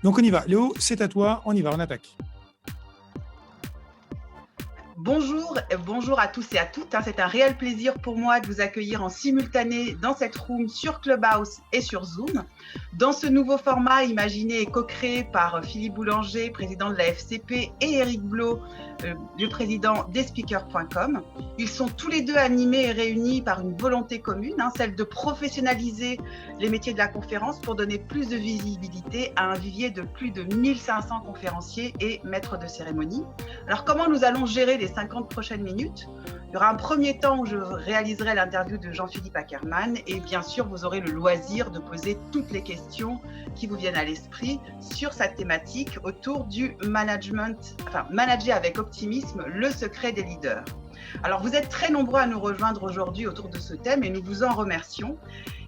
Donc on y va. Léo, c'est à toi, on y va, on attaque. Bonjour à tous et à toutes. C'est un réel plaisir pour moi de vous accueillir en simultané dans cette room sur Clubhouse et sur Zoom. Dans ce nouveau format imaginé et co-créé par Philippe Boulanger, président de la FCP, et Eric Blot, le président d'espeakers.com. Ils sont tous les deux animés et réunis par une volonté commune, celle de professionnaliser les métiers de la conférence pour donner plus de visibilité à un vivier de plus de 1500 conférenciers et maîtres de cérémonie. Alors, comment nous allons gérer les 50 prochaines minutes? Il y aura un premier temps où je réaliserai l'interview de Jean-Philippe Ackermann et bien sûr, vous aurez le loisir de poser toutes les questions qui vous viennent à l'esprit sur cette thématique autour du management, manager avec optimisme, le secret des leaders. Alors, vous êtes très nombreux à nous rejoindre aujourd'hui autour de ce thème et nous vous en remercions.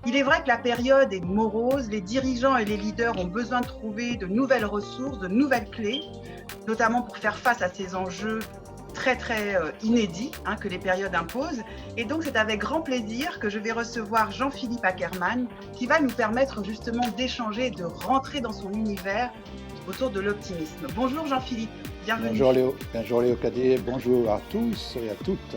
Il est vrai que la période est morose, les dirigeants et les leaders ont besoin de trouver de nouvelles ressources, de nouvelles clés, notamment pour faire face à ces enjeux très inédits que les périodes imposent. Et donc c'est avec grand plaisir que je vais recevoir Jean-Philippe Ackermann qui va nous permettre justement d'échanger et de rentrer dans son univers autour de l'optimisme. Bonjour Jean-Philippe, bienvenue. Bonjour Léo Cadier, bonjour à tous et à toutes.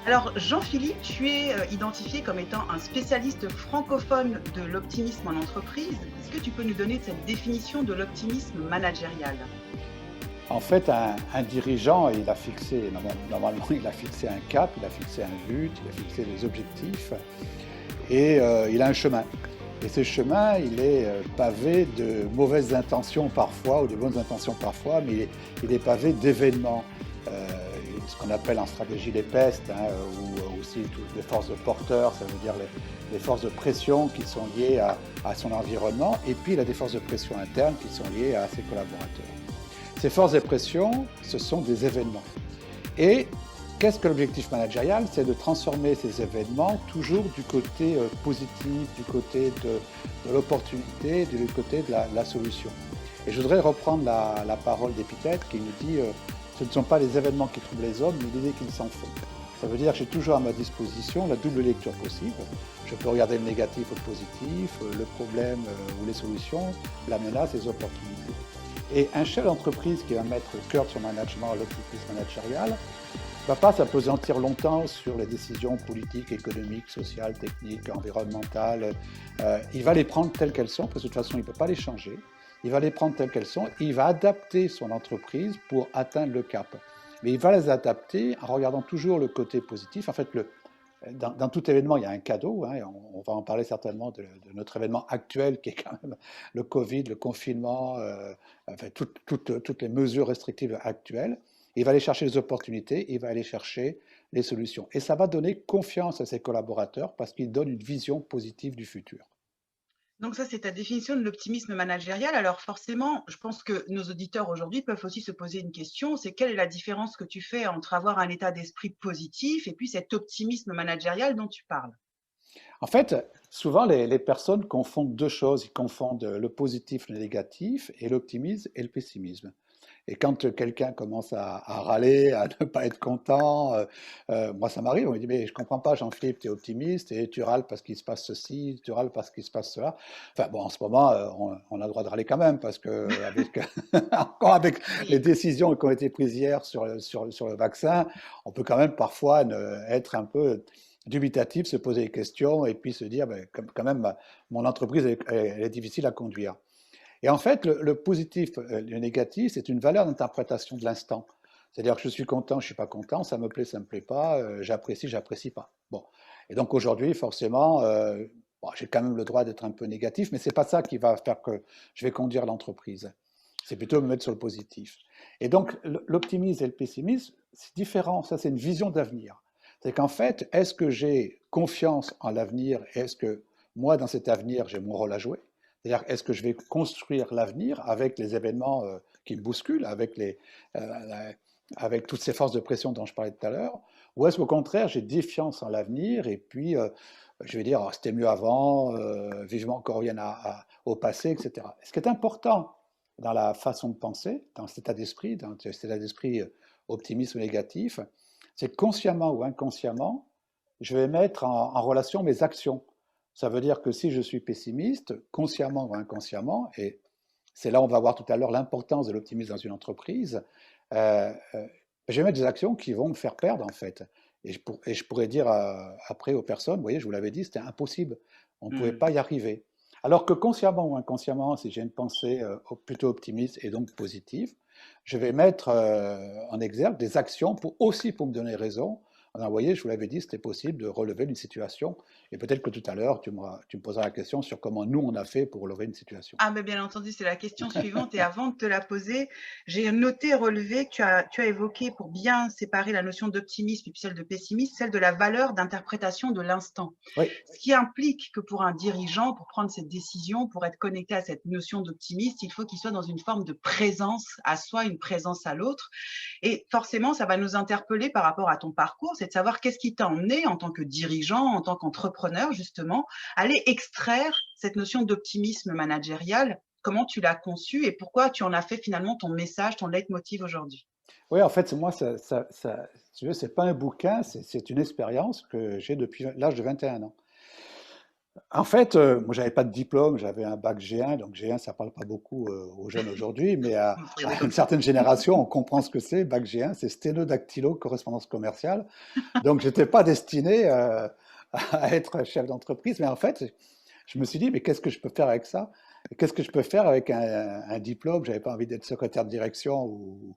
Alors Jean-Philippe, tu es identifié comme étant un spécialiste francophone de l'optimisme en entreprise. Est-ce que tu peux nous donner cette définition de l'optimisme managérial ? En fait, un dirigeant, normalement, il a fixé un cap, il a fixé un but, il a fixé des objectifs et il a un chemin. Et ce chemin, il est pavé de mauvaises intentions parfois, ou de bonnes intentions parfois, mais il est pavé d'événements. Ce qu'on appelle en stratégie les pestes, ou aussi toutes les forces de porteur, ça veut dire les forces de pression qui sont liées à son environnement, et puis il a des forces de pression internes qui sont liées à ses collaborateurs. Ces forces de pression, ce sont des événements. Et qu'est-ce que l'objectif managérial? C'est de transformer ces événements toujours du côté positif, du côté de l'opportunité, du côté de la solution. Et je voudrais reprendre la parole d'Épithète qui nous dit ce ne sont pas les événements qui troublent les hommes, mais l'idée qu'ils s'en font. Ça veut dire que j'ai toujours à ma disposition la double lecture possible. Je peux regarder le négatif ou le positif, le problème ou les solutions, la menace et les opportunités. Et un chef d'entreprise qui va mettre au cœur de son management l'optimisme managérial ne va pas s'appesantir longtemps sur les décisions politiques, économiques, sociales, techniques, environnementales. Il va les prendre telles qu'elles sont, parce que de toute façon, il ne peut pas les changer. Il va les prendre telles qu'elles sont et il va adapter son entreprise pour atteindre le cap. Mais il va les adapter en regardant toujours le côté positif. En fait, dans tout événement, il y a un cadeau. On va en parler certainement de notre événement actuel qui est quand même le Covid, le confinement, toutes les mesures restrictives actuelles. Il va aller chercher les opportunités, il va aller chercher les solutions. Et ça va donner confiance à ses collaborateurs parce qu'il donne une vision positive du futur. Donc ça, c'est ta définition de l'optimisme managérial. Alors forcément, je pense que nos auditeurs aujourd'hui peuvent aussi se poser une question, c'est quelle est la différence que tu fais entre avoir un état d'esprit positif et puis cet optimisme managérial dont tu parles? En fait, souvent les personnes confondent deux choses. Ils confondent le positif, le négatif, et l'optimisme et le pessimisme. Et quand quelqu'un commence à râler, à ne pas être content, moi ça m'arrive, on me dit mais je comprends pas Jean-Philippe, tu es optimiste et tu râles parce qu'il se passe ceci, tu râles parce qu'il se passe cela. Enfin bon, en ce moment, on a le droit de râler quand même parce que encore avec les décisions qui ont été prises hier sur le vaccin, on peut quand même parfois être un peu dubitatif, se poser des questions et puis se dire ben, quand même mon entreprise elle est difficile à conduire. Et en fait, le positif, le négatif, c'est une valeur d'interprétation de l'instant. C'est-à-dire que je suis content, je ne suis pas content, ça me plaît, ça ne me plaît pas, j'apprécie, j'apprécie pas. Bon. Et donc aujourd'hui, forcément, j'ai quand même le droit d'être un peu négatif, mais ce n'est pas ça qui va faire que je vais conduire l'entreprise. C'est plutôt me mettre sur le positif. Et donc l'optimisme et le pessimisme, c'est différent. Ça, c'est une vision d'avenir. C'est qu'en fait, est-ce que j'ai confiance en l'avenir? Est-ce que moi, dans cet avenir, j'ai mon rôle à jouer? C'est-à-dire, est-ce que je vais construire l'avenir avec les événements qui me bousculent, avec toutes ces forces de pression dont je parlais tout à l'heure, ou est-ce qu'au contraire, j'ai défiance en l'avenir et puis je vais dire, oh, c'était mieux avant, vivement qu'on revienne au passé, etc. Ce qui est important dans la façon de penser, dans cet état d'esprit optimiste ou négatif, c'est que consciemment ou inconsciemment, je vais mettre en relation mes actions. Ça veut dire que si je suis pessimiste, consciemment ou inconsciemment, et c'est là où on va voir tout à l'heure l'importance de l'optimisme dans une entreprise. Euh, euh, je vais mettre des actions qui vont me faire perdre, en fait. Et je pourrais dire après aux personnes, vous voyez, je vous l'avais dit, c'était impossible. On ne pouvait Hmm. pas y arriver. Alors que consciemment ou inconsciemment, si j'ai une pensée plutôt optimiste et donc positive, je vais mettre en exergue des actions aussi pour me donner raison. Alors, vous voyez, je vous l'avais dit, c'était possible de relever une situation. Et peut-être que tout à l'heure, tu me poseras la question sur comment nous, on a fait pour relever une situation. Ah, mais bien entendu, c'est la question suivante. Et avant de te la poser, j'ai noté et relevé que tu as évoqué, pour bien séparer la notion d'optimisme et puis celle de pessimisme, celle de la valeur d'interprétation de l'instant. Oui, Ce qui implique que pour un dirigeant, pour prendre cette décision, pour être connecté à cette notion d'optimiste, il faut qu'il soit dans une forme de présence à soi, une présence à l'autre. Et forcément, ça va nous interpeller par rapport à ton parcours, c'est de savoir qu'est-ce qui t'a emmené en tant que dirigeant, en tant qu'entrepreneur, justement, à aller extraire cette notion d'optimisme managérial. Comment tu l'as conçu et pourquoi tu en as fait finalement ton message, ton leitmotiv aujourd'hui? oui, en fait, moi, si tu veux, c'est pas un bouquin, c'est une expérience que j'ai depuis l'âge de 21 ans. En fait, moi, j'avais pas de diplôme, j'avais un bac G1, donc G1, ça parle pas beaucoup aux jeunes aujourd'hui, mais à une certaine génération, on comprend ce que c'est. Bac G1, c'est sténodactylo, correspondance commerciale. Donc, j'étais pas destiné à être chef d'entreprise, mais en fait, je me suis dit, mais qu'est-ce que je peux faire avec ça? Et qu'est-ce que je peux faire avec un diplôme? J'avais pas envie d'être secrétaire de direction ou,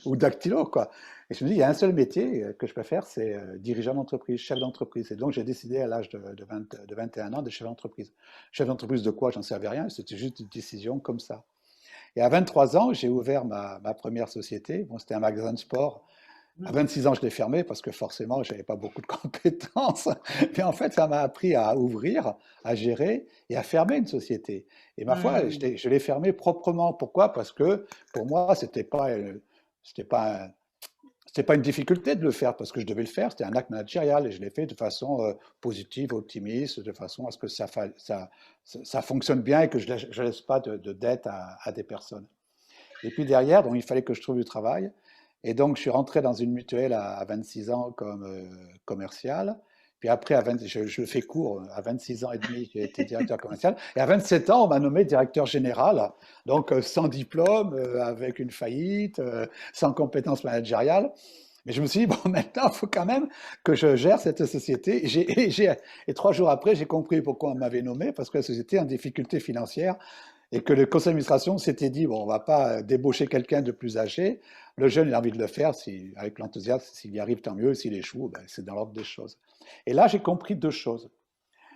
ou dactylo, quoi. Et je me dis, il y a un seul métier que je peux faire, c'est dirigeant d'entreprise, chef d'entreprise. Et donc, j'ai décidé à l'âge de 21 ans de chef d'entreprise. Chef d'entreprise de quoi? J'en savais rien, c'était juste une décision comme ça. Et à 23 ans, j'ai ouvert ma première société. Bon, c'était un magasin de sport. À 26 ans, je l'ai fermé parce que forcément, je n'avais pas beaucoup de compétences. Mais en fait, ça m'a appris à ouvrir, à gérer et à fermer une société. Et ma foi, je l'ai fermé proprement. Pourquoi? Parce que pour moi, c'était pas, c'était pas une difficulté de le faire parce que je devais le faire. C'était un acte managérial et je l'ai fait de façon positive, optimiste, de façon à ce que ça fonctionne bien et que je ne laisse pas de dette à des personnes. Et puis derrière, donc, il fallait que je trouve du travail. Et donc, je suis rentré dans une mutuelle à 26 ans comme commercial. Puis après, je fais court, à 26 ans et demi, j'ai été directeur commercial. Et à 27 ans, on m'a nommé directeur général, donc sans diplôme, avec une faillite, sans compétences managériales. Mais je me suis dit, bon, maintenant, il faut quand même que je gère cette société. Et 3 jours après, j'ai compris pourquoi on m'avait nommé, parce que la société est en difficulté financière et que le conseil d'administration s'était dit, bon, on ne va pas débaucher quelqu'un de plus âgé. Le jeune, il a envie de le faire, avec l'enthousiasme, s'il y arrive, tant mieux. S'il échoue, ben, c'est dans l'ordre des choses. Et là, j'ai compris 2 choses.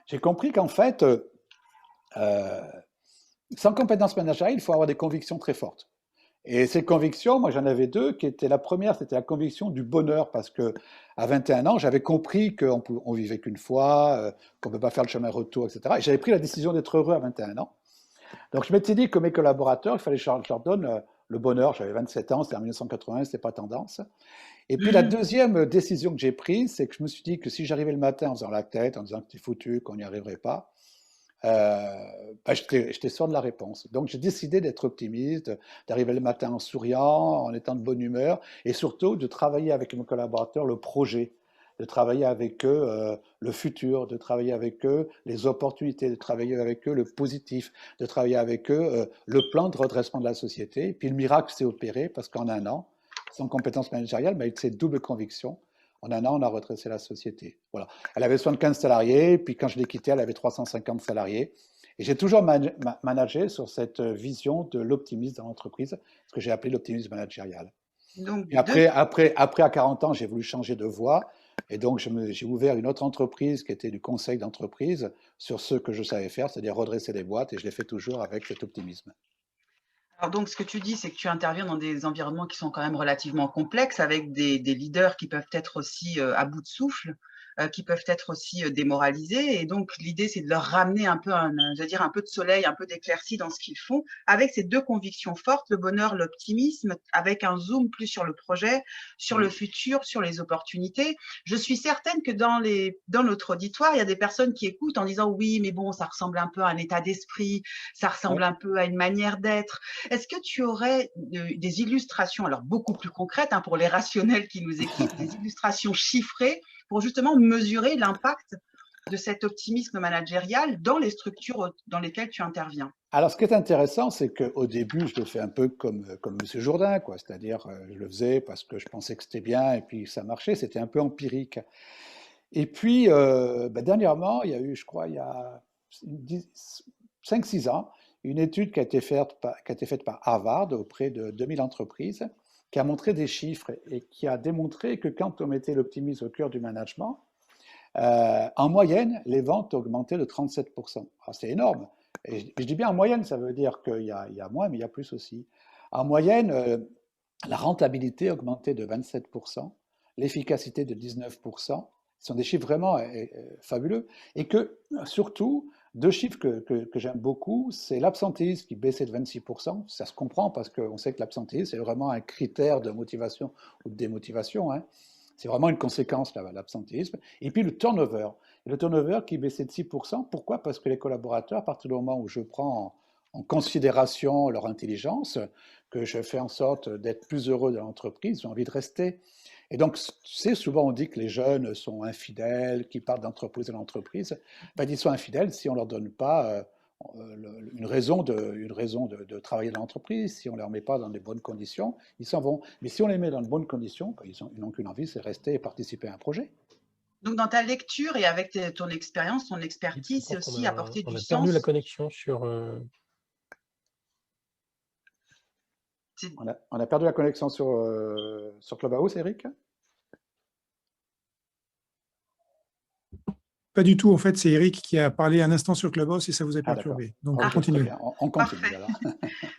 J'ai compris qu'en fait, sans compétences managériales, il faut avoir des convictions très fortes. Et ces convictions, moi j'en avais 2, qui étaient la première, c'était la conviction du bonheur, parce que à 21 ans, j'avais compris qu'on vivait qu'une fois, qu'on ne peut pas faire le chemin retour, etc. Et j'avais pris la décision d'être heureux à 21 ans. Donc je m'étais dit que mes collaborateurs, il fallait que je leur donne le bonheur. J'avais 27 ans, c'était en 1980, c'était pas tendance. Et puis la deuxième décision que j'ai prise, c'est que je me suis dit que si j'arrivais le matin en faisant la tête, en disant que c'était foutu, qu'on n'y arriverait pas, bah, j'étais sûr de la réponse. Donc j'ai décidé d'être optimiste, d'arriver le matin en souriant, en étant de bonne humeur, et surtout de travailler avec mes collaborateurs le projet, de travailler avec eux le futur, de travailler avec eux les opportunités, de travailler avec eux le positif, de travailler avec eux le plan de redressement de la société. Et puis le miracle s'est opéré parce qu'en un an, sans compétences managériales, mais avec cette double conviction, en un an, on a redressé la société. Voilà. Elle avait 75 salariés, puis quand je l'ai quittée, elle avait 350 salariés. Et j'ai toujours managé sur cette vision de l'optimisme dans l'entreprise, ce que j'ai appelé l'optimisme managérial. Donc, Et après, à 40 ans, j'ai voulu changer de voie. Et donc, j'ai ouvert une autre entreprise qui était du conseil d'entreprise sur ce que je savais faire, c'est-à-dire redresser les boîtes. Et je l'ai fait toujours avec cet optimisme. alors donc, ce que tu dis, c'est que tu interviens dans des environnements qui sont quand même relativement complexes, avec des leaders qui peuvent être aussi à bout de souffle, qui peuvent être aussi démoralisés. Et donc, l'idée, c'est de leur ramener un peu, je veux dire, un peu de soleil, un peu d'éclaircie dans ce qu'ils font, avec ces 2 convictions fortes, le bonheur, l'optimisme, avec un zoom plus sur le projet, sur le futur, sur les opportunités. Je suis certaine que dans notre auditoire, il y a des personnes qui écoutent en disant oui, mais bon, ça ressemble un peu à un état d'esprit, ça ressemble Ouais. un peu à une manière d'être. Est-ce que tu aurais des illustrations, alors beaucoup plus concrètes pour les rationnels qui nous écoutent, des illustrations chiffrées pour justement mesurer l'impact de cet optimisme managérial dans les structures dans lesquelles tu interviens? Alors, ce qui est intéressant, c'est qu'au début, je le fais un peu comme M. Jourdain, quoi. C'est-à-dire, je le faisais parce que je pensais que c'était bien et puis ça marchait. C'était un peu empirique. Et puis, dernièrement, il y a eu, je crois, il y a 5-6 ans, une étude qui a été faite par Harvard auprès de 2000 entreprises, qui a montré des chiffres et qui a démontré que quand on mettait l'optimisme au cœur du management, en moyenne, les ventes augmentaient de 37%. Alors, c'est énorme. Et je dis bien en moyenne, ça veut dire qu'il y a moins, mais il y a plus aussi. En moyenne, la rentabilité augmentait de 27%, l'efficacité de 19%. Ce sont des chiffres vraiment fabuleux. Et que, surtout, deux chiffres que j'aime beaucoup, c'est l'absentéisme qui baissait de 26%. Ça se comprend parce qu'on sait que l'absentéisme, c'est vraiment un critère de motivation ou de démotivation, hein. C'est vraiment une conséquence, l'absentéisme. Et puis le turnover. Et le turnover qui baissait de 6%. Pourquoi? Parce que les collaborateurs, à partir du moment où je prends en considération leur intelligence, que je fais en sorte d'être plus heureux dans l'entreprise, ils ont envie de rester. Et donc, tu sais, souvent on dit que les jeunes sont infidèles, qu'ils partent d'entreprise en entreprise. Ben, ils sont infidèles si on ne leur donne pas une raison de travailler dans l'entreprise. Si on ne les met pas dans des bonnes conditions, ils s'en vont. Mais si on les met dans de bonnes conditions, ben, ils n'ont qu'une envie, c'est rester et participer à un projet. Donc, dans ta lecture et avec ton expérience, ton expertise, c'est aussi apporter On du a perdu sens. la connexion sur. On a perdu la connexion sur Clubhouse, Eric? Pas du tout, en fait, c'est Eric qui a parlé un instant sur Clubhouse et ça vous a Ah, d'accord. perturbé. Donc, Ok, très continuez. bien. On continue Parfait. alors.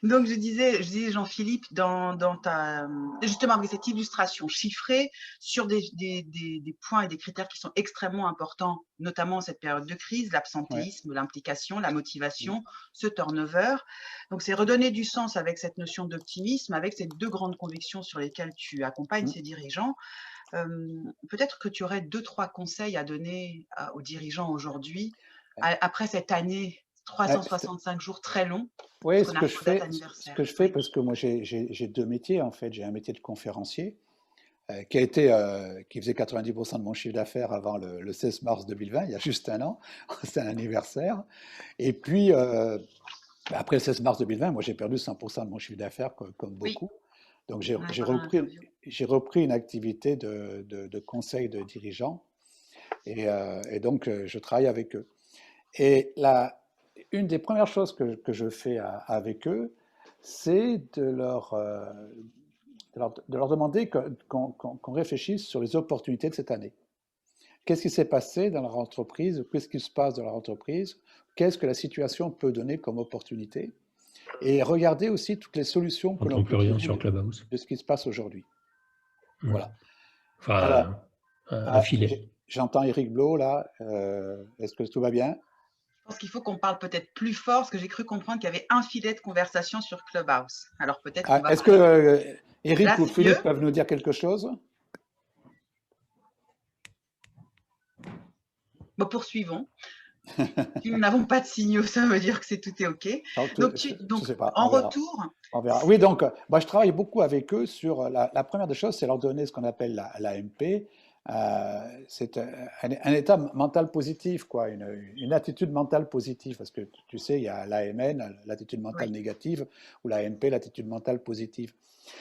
Donc, je disais Jean-Philippe, justement, avec cette illustration chiffrée sur des points et des critères qui sont extrêmement importants, notamment en cette période de crise, l'absentéisme, l'implication, la motivation, ce turnover. Donc, c'est redonner du sens avec cette notion d'optimisme, avec ces deux grandes convictions sur lesquelles tu accompagnes ces dirigeants. Peut-être que tu aurais 2-3 conseils à donner aux dirigeants aujourd'hui, après cette année 365 jours très long. Oui, Parce qu'on arrive aux dates anniversaires. ce que je fais, parce que moi j'ai deux métiers en fait. J'ai un métier de conférencier qui faisait 90% de mon chiffre d'affaires avant le 16 mars 2020, il y a juste un an, c'est un anniversaire. Et puis après le 16 mars 2020, moi j'ai perdu 100% de mon chiffre d'affaires comme Oui, beaucoup. Donc on a parlé en interview. j'ai repris une activité de conseil de dirigeants et donc je travaille avec eux. Et une des premières choses que je fais avec eux, c'est de leur demander qu'on réfléchisse sur les opportunités de cette année. Qu'est-ce qui s'est passé dans leur entreprise? Qu'est-ce qui se passe dans leur entreprise? Qu'est-ce que la situation peut donner comme opportunité? Et regarder aussi toutes les solutions que l'on peut trouver sur Clubhouse. de ce qui se passe aujourd'hui. Voilà. Enfin, Alors, un filet. j'entends Eric Blo là. Est-ce que tout va bien? Je pense qu'il faut qu'on parle peut-être plus fort, parce que j'ai cru comprendre qu'il y avait un filet de conversation sur Clubhouse. Alors peut-être qu'on va Est-ce que Eric Là, ou c'est Philippe mieux peuvent nous dire quelque chose? Bon, poursuivons. Si nous n'avons pas de signaux, ça veut dire que tout est OK. Donc, Je sais pas, en on verra. retour, On verra. Oui, donc, moi, je travaille beaucoup avec eux sur la première des choses, c'est leur donner ce qu'on appelle l'AMP. C'est un état mental positif, quoi, une attitude mentale positive, parce que tu sais, il y a l'AMN, l'attitude mentale négative, ou l'AMP, l'attitude mentale positive.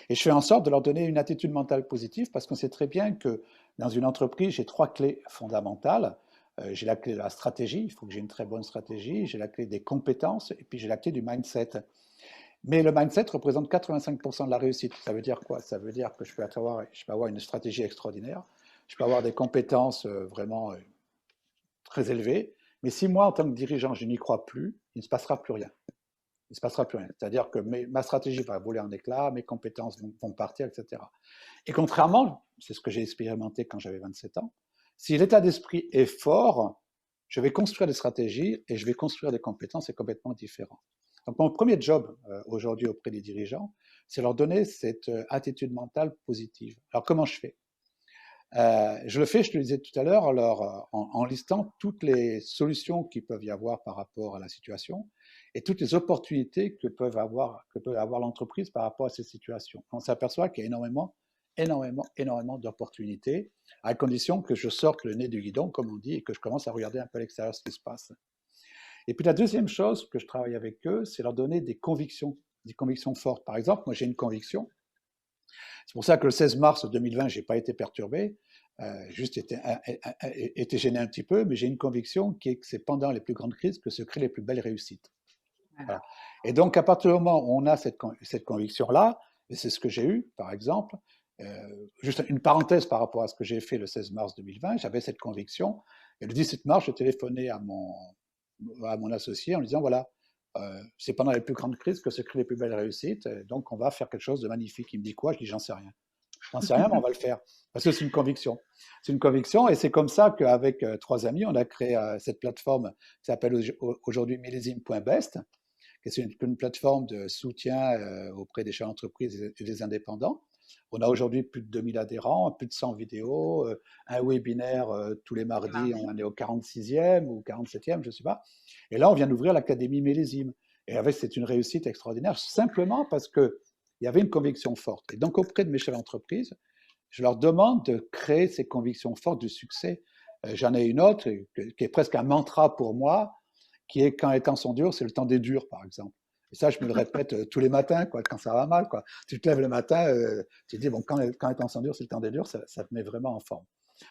Et je fais en sorte de leur donner une attitude mentale positive, parce qu'on sait très bien que dans une entreprise, j'ai 3 clés fondamentales. J'ai la clé de la stratégie, il faut que j'ai une très bonne stratégie, j'ai la clé des compétences, et puis j'ai la clé du mindset. Mais le mindset représente 85% de la réussite. Ça veut dire quoi? Ça veut dire que je peux avoir une stratégie extraordinaire, je peux avoir des compétences vraiment très élevées, mais si moi, en tant que dirigeant, je n'y crois plus, il ne se passera plus rien. Il ne se passera plus rien. C'est-à-dire que ma stratégie va voler en éclats, mes compétences vont partir, etc. Et contrairement, c'est ce que j'ai expérimenté quand j'avais 27 ans, si l'état d'esprit est fort, je vais construire des stratégies et je vais construire des compétences, c'est complètement différent. Donc mon premier job aujourd'hui auprès des dirigeants, c'est leur donner cette attitude mentale positive. Alors comment je fais? Je le fais, je te le disais tout à l'heure, en listant toutes les solutions qu'il peuvent y avoir par rapport à la situation et toutes les opportunités que peut avoir l'entreprise par rapport à ces situations. On s'aperçoit qu'il y a énormément d'opportunités, à condition que je sorte le nez du guidon, comme on dit, et que je commence à regarder un peu à l'extérieur ce qui se passe. Et puis la deuxième chose que je travaille avec eux, c'est leur donner des convictions fortes. Par exemple, moi j'ai une conviction. C'est pour ça que le 16 mars 2020, je n'ai pas été perturbé, juste été gêné un petit peu, mais j'ai une conviction qui est que c'est pendant les plus grandes crises que se créent les plus belles réussites. Voilà. Et donc, à partir du moment où on a cette conviction-là, et c'est ce que j'ai eu, par exemple, juste une parenthèse par rapport à ce que j'ai fait le 16 mars 2020, j'avais cette conviction, et le 17 mars, je téléphonais à mon associé en lui disant, voilà, c'est pendant les plus grandes crises que se créent les plus belles réussites, donc on va faire quelque chose de magnifique. Il me dit quoi? Je dis, j'en sais rien. J'en sais rien, mais on va le faire. Parce que c'est une conviction. C'est une conviction, et c'est comme ça qu'avec 3 amis, on a créé cette plateforme qui s'appelle aujourd'hui millésime.best, qui est une plateforme de soutien auprès des chefs d'entreprise et des indépendants. On a aujourd'hui plus de 2000 adhérents, plus de 100 vidéos, un webinaire tous les mardis, on est au 46e ou 47e, je ne sais pas. Et là, on vient d'ouvrir l'Académie Millésime. Et c'est une réussite extraordinaire, simplement parce qu'il y avait une conviction forte. Et donc, auprès de mes chefs d'entreprise, je leur demande de créer ces convictions fortes du succès. J'en ai une autre qui est presque un mantra pour moi, qui est quand les temps sont durs, c'est le temps des durs, par exemple. Et ça, je me le répète tous les matins, quoi, quand ça va mal. Quoi. Tu te lèves le matin, tu te dis, bon, quand les temps sont durs, c'est le temps des durs, ça te met vraiment en forme.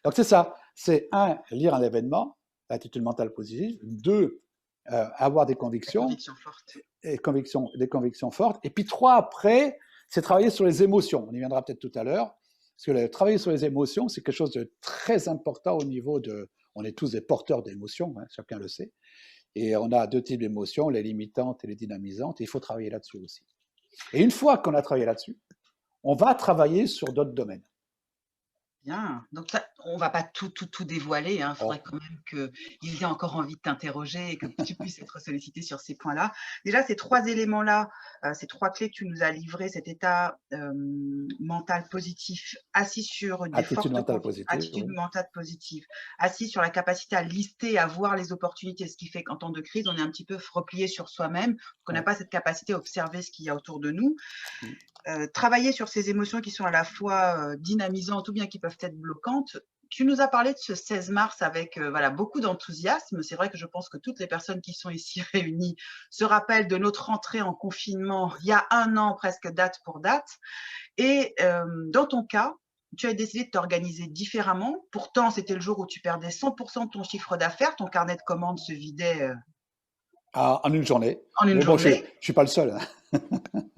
Donc, c'est ça. C'est lire un événement, l'attitude mentale positive. 2, avoir des convictions. Des convictions fortes. Et puis 3, après, c'est travailler sur les émotions. On y viendra peut-être tout à l'heure. Parce que travailler sur les émotions, c'est quelque chose de très important au niveau de... On est tous des porteurs d'émotions, hein, chacun le sait. Et on a 2 types d'émotions, les limitantes et les dynamisantes, et il faut travailler là-dessus aussi. Et une fois qu'on a travaillé là-dessus, on va travailler sur d'autres domaines. Bien, donc ça, on ne va pas tout dévoiler, hein. Il faudrait quand même qu'ils aient encore envie de t'interroger et que tu puisses être sollicité sur ces points-là. Déjà, ces 3 éléments-là, ces 3 clés que tu nous as livrées, cet état mental positif, assis sur des attitude mentale positive, assis sur la capacité à lister, à voir les opportunités, ce qui fait qu'en temps de crise, on est un petit peu replié sur soi-même, qu'on n'a pas cette capacité à observer ce qu'il y a autour de nous. Travailler sur ces émotions qui sont à la fois dynamisantes ou bien qui peuvent être bloquantes. Tu nous as parlé de ce 16 mars avec voilà, beaucoup d'enthousiasme. C'est vrai que je pense que toutes les personnes qui sont ici réunies se rappellent de notre entrée en confinement il y a 1 an, presque date pour date. Et dans ton cas, tu as décidé de t'organiser différemment. Pourtant, c'était le jour où tu perdais 100% de ton chiffre d'affaires. Ton carnet de commandes se vidait en une journée. En une journée. Bon, je ne suis pas le seul. Hein.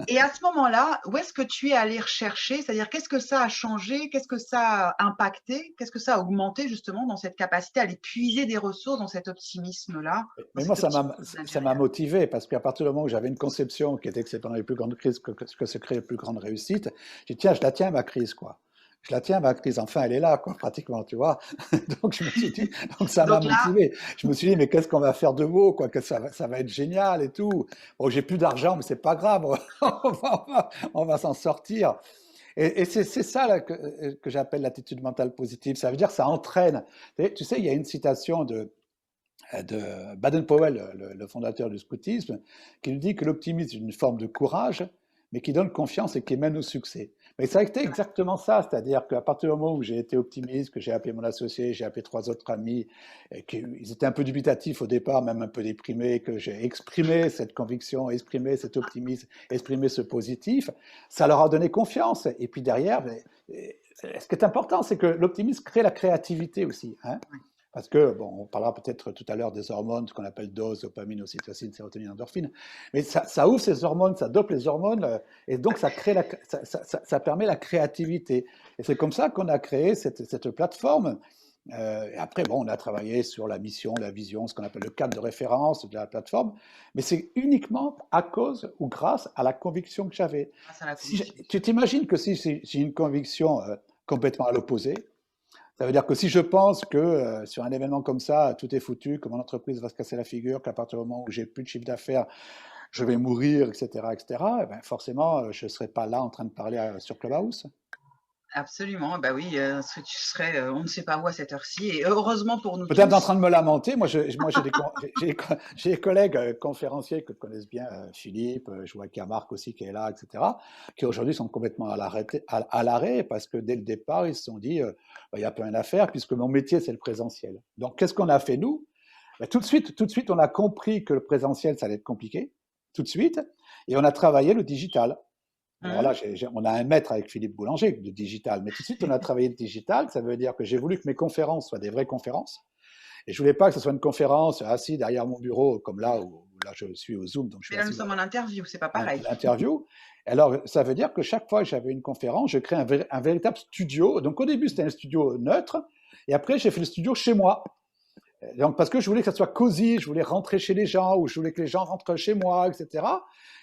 Et à ce moment-là, où est-ce que tu es allé rechercher? C'est-à-dire, qu'est-ce que ça a changé? Qu'est-ce que ça a impacté? Qu'est-ce que ça a augmenté justement dans cette capacité à aller puiser des ressources, dans cet optimisme-là? Mais moi, ça m'a motivé, parce qu'à partir du moment où j'avais une conception qui était que c'est pendant les plus grandes crises que se crée les plus grandes réussites, j'ai dit, tiens, je la tiens ma crise, quoi. Je la tiens, ma crise, enfin, elle est là, quoi, pratiquement, tu vois. Donc, je me suis dit, donc ça m'a motivé. Je me suis dit, mais qu'est-ce qu'on va faire de beau, quoi, que ça va être génial et tout. Bon, j'ai plus d'argent, mais c'est pas grave, on va s'en sortir. Et c'est ça là, que j'appelle l'attitude mentale positive. Ça veut dire que ça entraîne. Tu sais, il y a une citation de Baden-Powell, le fondateur du scoutisme, qui nous dit que l'optimisme est une forme de courage, mais qui donne confiance et qui mène au succès. Mais ça a été exactement ça, c'est-à-dire qu'à partir du moment où j'ai été optimiste, que j'ai appelé mon associé, j'ai appelé 3 autres amis, et qu'ils étaient un peu dubitatifs au départ, même un peu déprimés, que j'ai exprimé cette conviction, exprimé cet optimisme, exprimé ce positif, ça leur a donné confiance. Et puis derrière, ce qui est important, c'est que l'optimisme crée la créativité aussi, hein. Parce que, bon, on parlera peut-être tout à l'heure des hormones, ce qu'on appelle dose, dopamine, ocytocine, sérotonine, endorphine, mais ça ouvre ces hormones, ça dope les hormones, et donc ça permet la créativité. Et c'est comme ça qu'on a créé cette plateforme. Et après, bon, on a travaillé sur la mission, la vision, ce qu'on appelle le cadre de référence de la plateforme, mais c'est uniquement à cause ou grâce à la conviction que j'avais. Tu t'imagines que si j'ai une conviction complètement à l'opposé, ça veut dire que si je pense que sur un événement comme ça, tout est foutu, que mon entreprise va se casser la figure, qu'à partir du moment où j'ai plus de chiffre d'affaires, je vais mourir, etc., etc., ben forcément, je ne serai pas là en train de parler sur Clubhouse. Absolument, bah oui, parce que tu serais, on ne sait pas où à cette heure-ci et heureusement pour nous Peut-être en tous. train de me lamenter. Moi, j'ai des collègues conférenciers que connaissent bien Philippe, je vois qu'il y a Marc aussi qui est là, etc., qui aujourd'hui sont complètement à l'arrêt parce que dès le départ, ils se sont dit, bah, il n'y a plus rien à faire puisque mon métier, c'est le présentiel. Donc, qu'est-ce qu'on a fait, nous? Bah, tout de suite, on a compris que le présentiel, ça allait être compliqué, tout de suite, et on a travaillé le digital. Alors là, on a un maître avec Philippe Boulanger de digital, mais tout de suite, on a travaillé le digital. Ça veut dire que j'ai voulu que mes conférences soient des vraies conférences. Et je voulais pas que ce soit une conférence assis derrière mon bureau, comme là, où là, je suis au Zoom, donc je suis Mais là, nous assis sommes en interview, c'est pas dans pareil. l'interview. Alors, ça veut dire que chaque fois que j'avais une conférence, je crée un véritable studio. Donc, au début, c'était un studio neutre. Et après, j'ai fait le studio chez moi. Donc, parce que je voulais que ça soit cosy, je voulais rentrer chez les gens, ou je voulais que les gens rentrent chez moi, etc.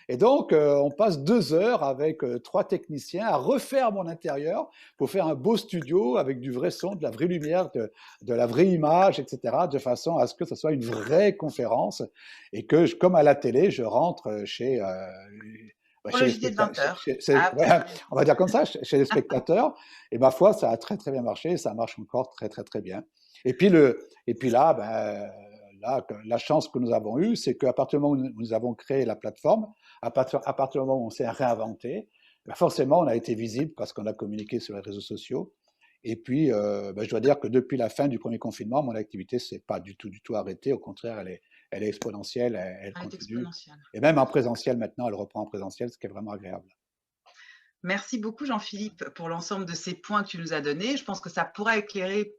Et donc, on passe 2 heures avec 3 techniciens à refaire mon intérieur pour faire un beau studio avec du vrai son, de la vraie lumière, de la vraie image, etc., de façon à ce que ce soit une vraie conférence et que, comme à la télé, je rentre chez, Pour le chez les JT de 20 spectateurs, heures. ouais, on va dire comme ça, chez les spectateurs. Et ma foi, ça a très, très bien marché et ça marche encore très, très, très bien. Et puis, là, ben, la chance que nous avons eue, c'est qu'à partir du moment où nous avons créé la plateforme, à partir du moment où on s'est réinventé, ben forcément, on a été visible parce qu'on a communiqué sur les réseaux sociaux. Et puis, ben, je dois dire que depuis la fin du premier confinement, mon activité s'est pas du tout arrêtée. Au contraire, elle est exponentielle, elle Elle est continue. exponentielle. Et même en présentiel maintenant, elle reprend en présentiel, ce qui est vraiment agréable. Merci beaucoup Jean-Philippe pour l'ensemble de ces points que tu nous as donnés. Je pense que ça pourra éclairer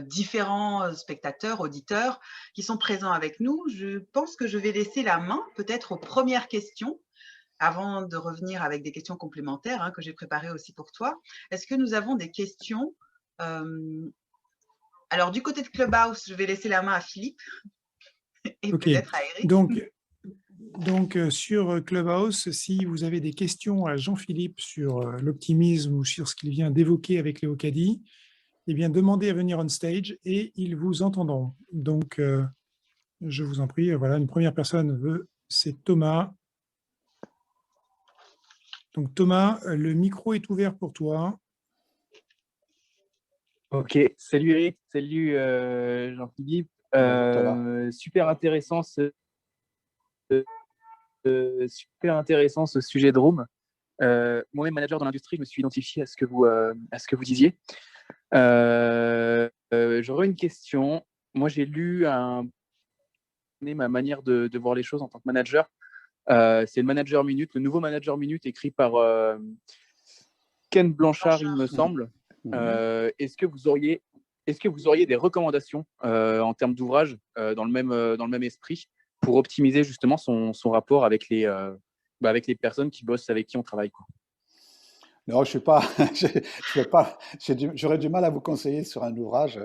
différents spectateurs, auditeurs qui sont présents avec nous. Je pense que je vais laisser la main peut-être aux premières questions avant de revenir avec des questions complémentaires que j'ai préparées aussi pour toi. Est-ce que nous avons des questions? Alors, du côté de Clubhouse, je vais laisser la main à Philippe et peut-être à Eric. Donc, sur Clubhouse, si vous avez des questions à Jean-Philippe sur l'optimisme ou sur ce qu'il vient d'évoquer avec Léo Caddy, eh bien, demandez à venir on stage et ils vous entendront. Donc, je vous en prie, voilà, une première personne, c'est Thomas. Donc, Thomas, le micro est ouvert pour toi. Ok, salut Eric, salut Jean-Philippe. Super intéressant super intéressant ce sujet de room. Moi-même manager dans l'industrie, je me suis identifié à ce que vous disiez. J'aurais une question. Moi, j'ai lu ma manière de voir les choses en tant que manager. C'est le Manager Minute, le nouveau Manager Minute écrit par Ken Blanchard, il me semble. Est-ce que vous auriez des recommandations en termes d'ouvrage dans le même esprit pour optimiser justement son rapport avec les personnes qui bossent, avec qui on travaille, quoi? Non, je suis pas, j'aurais du mal à vous conseiller sur un ouvrage.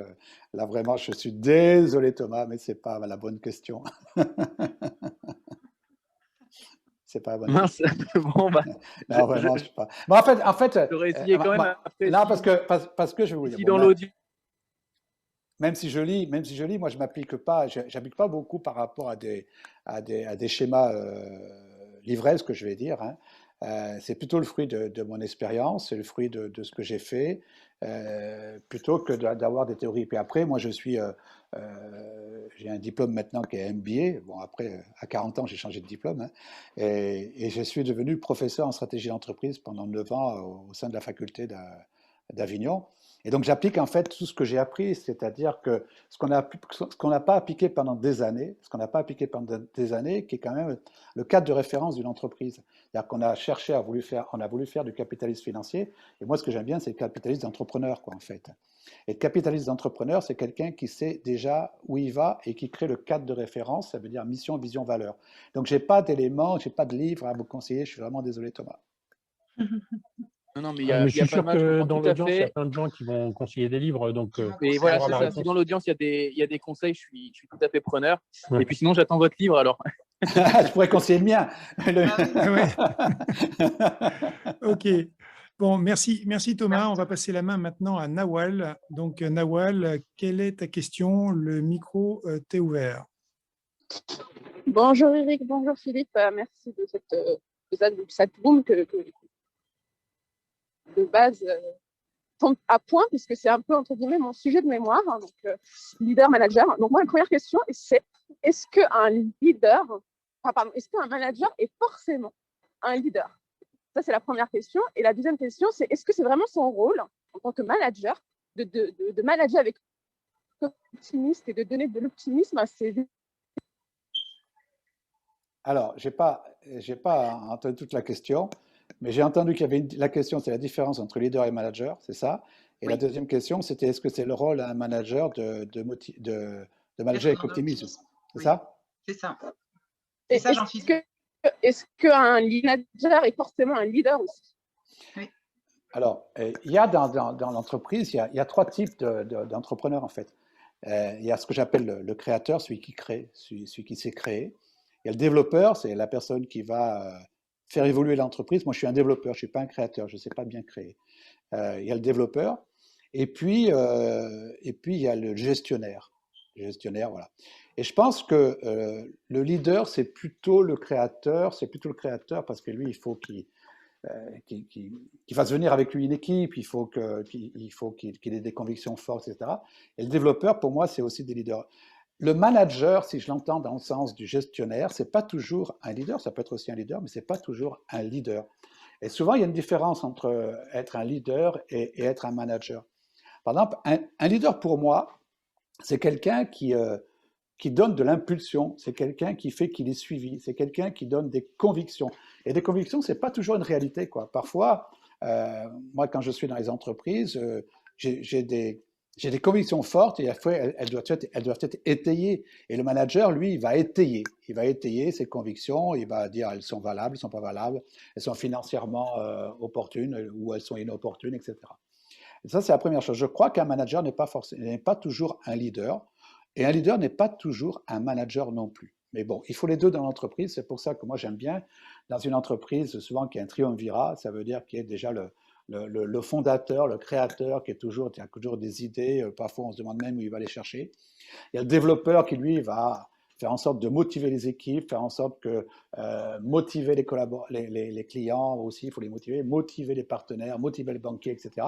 Là, vraiment, je suis désolé, Thomas, mais c'est pas la bonne question. C'est pas la bonne Mince, bon, bah, non, vraiment, je sais pas. Mais en fait, j'aurais essayé quand même après. non, parce que je vais vous dire. Si dans l'audio. Même si je lis, moi, je m'applique pas, j'applique pas beaucoup par rapport à des schémas livrets, ce que je vais dire, hein. C'est plutôt le fruit de mon expérience, c'est le fruit de ce que j'ai fait, plutôt que d'avoir des théories. Puis après, moi, j'ai un diplôme maintenant qui est MBA. Bon, après, à 40 ans, j'ai changé de diplôme, hein, et je suis devenu professeur en stratégie d'entreprise pendant 9 ans au sein de la faculté d'Avignon. Et donc, j'applique en fait tout ce que j'ai appris, c'est-à-dire que ce qu'on n'a pas appliqué pendant des années, qui est quand même le cadre de référence d'une entreprise. C'est-à-dire qu'on a cherché, on a voulu faire du capitalisme financier. Et moi, ce que j'aime bien, c'est le capitalisme d'entrepreneur, quoi, en fait. Et le capitalisme d'entrepreneur, c'est quelqu'un qui sait déjà où il va et qui crée le cadre de référence, ça veut dire mission, vision, valeur. Donc, j'ai pas d'éléments, j'ai pas de livre à vous conseiller. Je suis vraiment désolé, Thomas. Non, mais je suis sûr que dans l'audience, il y a plein de gens qui vont conseiller des livres. Donc, et voilà, c'est ça. Si dans l'audience, il y a des conseils, je suis tout à fait preneur. Ouais. Et puis sinon, j'attends votre livre alors. Je pourrais conseiller le mien. Ok. Bon, merci Thomas. On va passer la main maintenant à Nawal. Donc, Nawal, quelle est ta question? Le micro t'est ouvert. Bonjour Eric, bonjour Philippe. Merci de cette room que de base, tombe à point, puisque c'est un peu, entre guillemets, mon sujet de mémoire, hein, donc leader-manager. Donc moi, la première question, c'est est-ce qu'un leader, est-ce qu'un manager est forcément un leader? Ça, c'est la première question. Et la deuxième question, c'est est-ce que c'est vraiment son rôle en tant que manager de manager avec optimisme et de donner de l'optimisme à ses... Alors, j'ai pas entendu toute la question, mais j'ai entendu qu'il y avait la question, c'est la différence entre leader et manager, c'est ça? Et Oui. la deuxième question, c'était est-ce que c'est le rôle d'un manager de manager avec optimisme? C'est Oui. ça? C'est ça. Et ça, est-ce qu'un manager est forcément un leader aussi? Oui. Alors, il y a dans l'entreprise, il y a trois types d'entrepreneurs en fait. Il y a ce que j'appelle le créateur, celui qui crée, celui qui sait créer. Il y a le développeur, c'est la personne qui va faire évoluer l'entreprise. Moi, je suis un développeur, je ne suis pas un créateur, je ne sais pas bien créer. Il y a le développeur, et puis il y a le gestionnaire. Le gestionnaire, voilà. Et je pense que le leader, c'est plutôt le créateur, parce que lui, il faut qu'il fasse venir avec lui une équipe, il faut qu'il ait des convictions fortes, etc. Et le développeur, pour moi, c'est aussi des leaders. Le manager, si je l'entends dans le sens du gestionnaire, c'est pas toujours un leader, ça peut être aussi un leader, mais c'est pas toujours un leader. Et souvent, il y a une différence entre être un leader et être un manager. Par exemple, un leader pour moi, c'est quelqu'un qui donne de l'impulsion, c'est quelqu'un qui fait qu'il est suivi, c'est quelqu'un qui donne des convictions. Et des convictions, c'est pas toujours une réalité, quoi. Parfois, moi, quand je suis dans les entreprises, j'ai des convictions fortes et elles doivent être étayées. Et le manager, lui, il va étayer ses convictions, il va dire elles sont valables, elles sont pas valables, elles sont financièrement opportunes ou elles sont inopportunes, etc. Et ça, c'est la première chose. Je crois qu'un manager n'est pas toujours un leader. Et un leader n'est pas toujours un manager non plus. Mais bon, il faut les deux dans l'entreprise. C'est pour ça que moi, j'aime bien, dans une entreprise, souvent qu'il y a un triumvirat, ça veut dire qu'il y a déjà le fondateur, le créateur, qui a toujours des idées. Parfois, on se demande même où il va les chercher. Il y a le développeur qui, lui, va faire en sorte de motiver les équipes, faire en sorte que motiver les clients aussi, il faut les motiver les partenaires, motiver les banquiers, etc.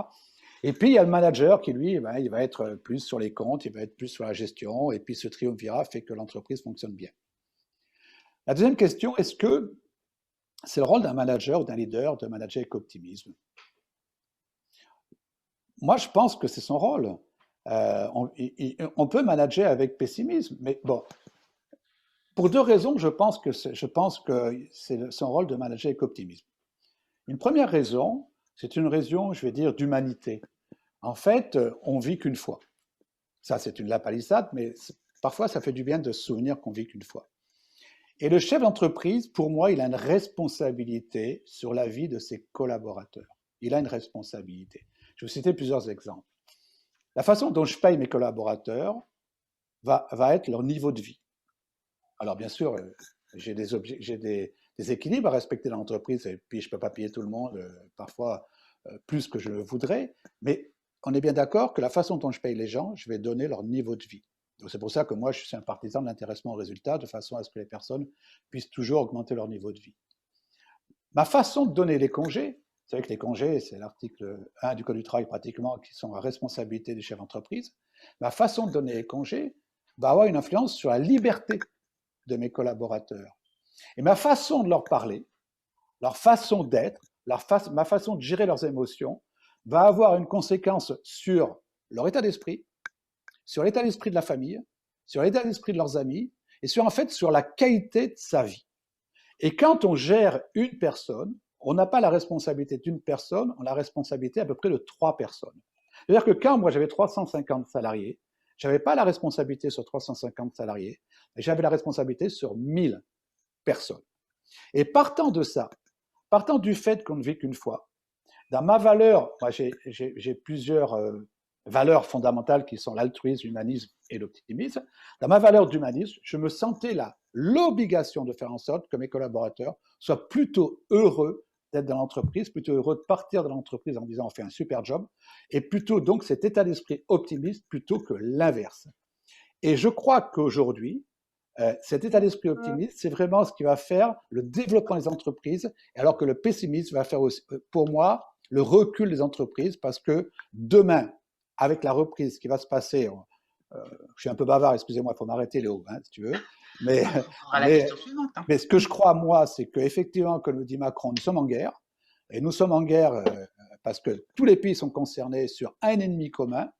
Et puis, il y a le manager qui, lui, il va être plus sur les comptes, il va être plus sur la gestion, et puis ce triumvirat fait que l'entreprise fonctionne bien. La deuxième question, est-ce que c'est le rôle d'un manager ou d'un leader de manager avec optimisme? Moi, je pense que c'est son rôle. On peut manager avec pessimisme, mais bon, pour deux raisons, je pense que c'est son rôle de manager avec optimisme. Une première raison, c'est une raison, je vais dire, d'humanité. En fait, on vit qu'une fois. Ça, c'est une lapalissade, mais parfois, ça fait du bien de se souvenir qu'on vit qu'une fois. Et le chef d'entreprise, pour moi, il a une responsabilité sur la vie de ses collaborateurs. Il a une responsabilité. Je vais vous citer plusieurs exemples. La façon dont je paye mes collaborateurs va être leur niveau de vie. Alors, bien sûr, j'ai des équilibres à respecter dans l'entreprise, et puis je ne peux pas payer tout le monde, parfois plus que je le voudrais, mais on est bien d'accord que la façon dont je paye les gens, je vais donner leur niveau de vie. Donc c'est pour ça que moi, je suis un partisan de l'intéressement au résultat, de façon à ce que les personnes puissent toujours augmenter leur niveau de vie. Ma façon de donner les congés, vous savez que les congés, c'est l'article 1 du Code du travail pratiquement, qui sont à responsabilité du chef d'entreprise. Ma façon de donner les congés va avoir une influence sur la liberté de mes collaborateurs. Et ma façon de leur parler, leur façon d'être, ma façon de gérer leurs émotions, va avoir une conséquence sur leur état d'esprit, sur l'état d'esprit de la famille, sur l'état d'esprit de leurs amis, et sur la qualité de sa vie. Et quand on gère une personne, on n'a pas la responsabilité d'une personne, on a la responsabilité à peu près de 3 personnes. C'est-à-dire que quand moi j'avais 350 salariés, je n'avais pas la responsabilité sur 350 salariés, mais j'avais la responsabilité sur 1000 personnes. Et partant de ça, partant du fait qu'on ne vit qu'une fois, dans ma valeur, moi j'ai plusieurs valeurs fondamentales qui sont l'altruisme, l'humanisme et l'optimisme. Dans ma valeur d'humanisme, je me sentais l'obligation de faire en sorte que mes collaborateurs soient plutôt heureux d'être dans l'entreprise, plutôt heureux de partir de l'entreprise en disant on fait un super job, et plutôt donc cet état d'esprit optimiste plutôt que l'inverse. Et je crois qu'aujourd'hui, cet état d'esprit optimiste, c'est vraiment ce qui va faire le développement des entreprises, alors que le pessimisme va faire aussi, pour moi, le recul des entreprises, parce que demain, avec la reprise qui va se passer, je suis un peu bavard, excusez-moi, il faut m'arrêter Léo, hein, si tu veux, mais ce que je crois, moi, c'est qu'effectivement, comme le dit Macron, nous sommes en guerre, et nous sommes en guerre parce que tous les pays sont concernés sur un ennemi commun,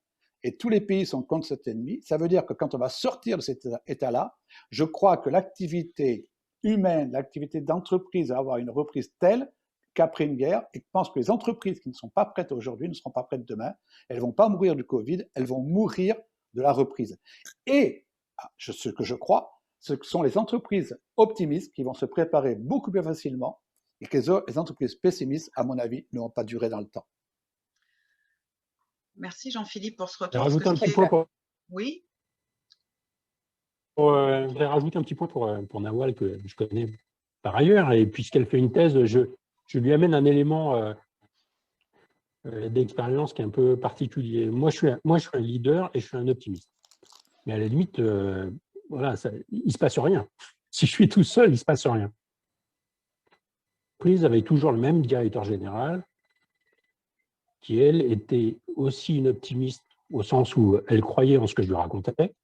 et tous les pays sont contre cet ennemi. Ça veut dire que quand on va sortir de cet état-là, je crois que l'activité humaine, l'activité d'entreprise va avoir une reprise telle qu'après une guerre, et je pense que les entreprises qui ne sont pas prêtes aujourd'hui ne seront pas prêtes demain. Elles ne vont pas mourir du Covid, elles vont mourir de la reprise. Et ce que je crois, ce sont les entreprises optimistes qui vont se préparer beaucoup plus facilement, et que les entreprises pessimistes, à mon avis, ne vont pas durer dans le temps. Merci Jean-Philippe pour ce Je retour. vais rajouter un petit point Oui. je voudrais rajouter un petit point pour Nawal, que je connais par ailleurs, et puisqu'elle fait une thèse, je lui amène un élément d'expérience qui est un peu particulier. Moi, je suis un leader et je suis un optimiste. Mais à la limite, voilà, il ne se passe rien. Si je suis tout seul, il ne se passe rien. L'entreprise avait toujours le même directeur général qui, elle, était aussi une optimiste au sens où elle croyait en ce que je lui racontais.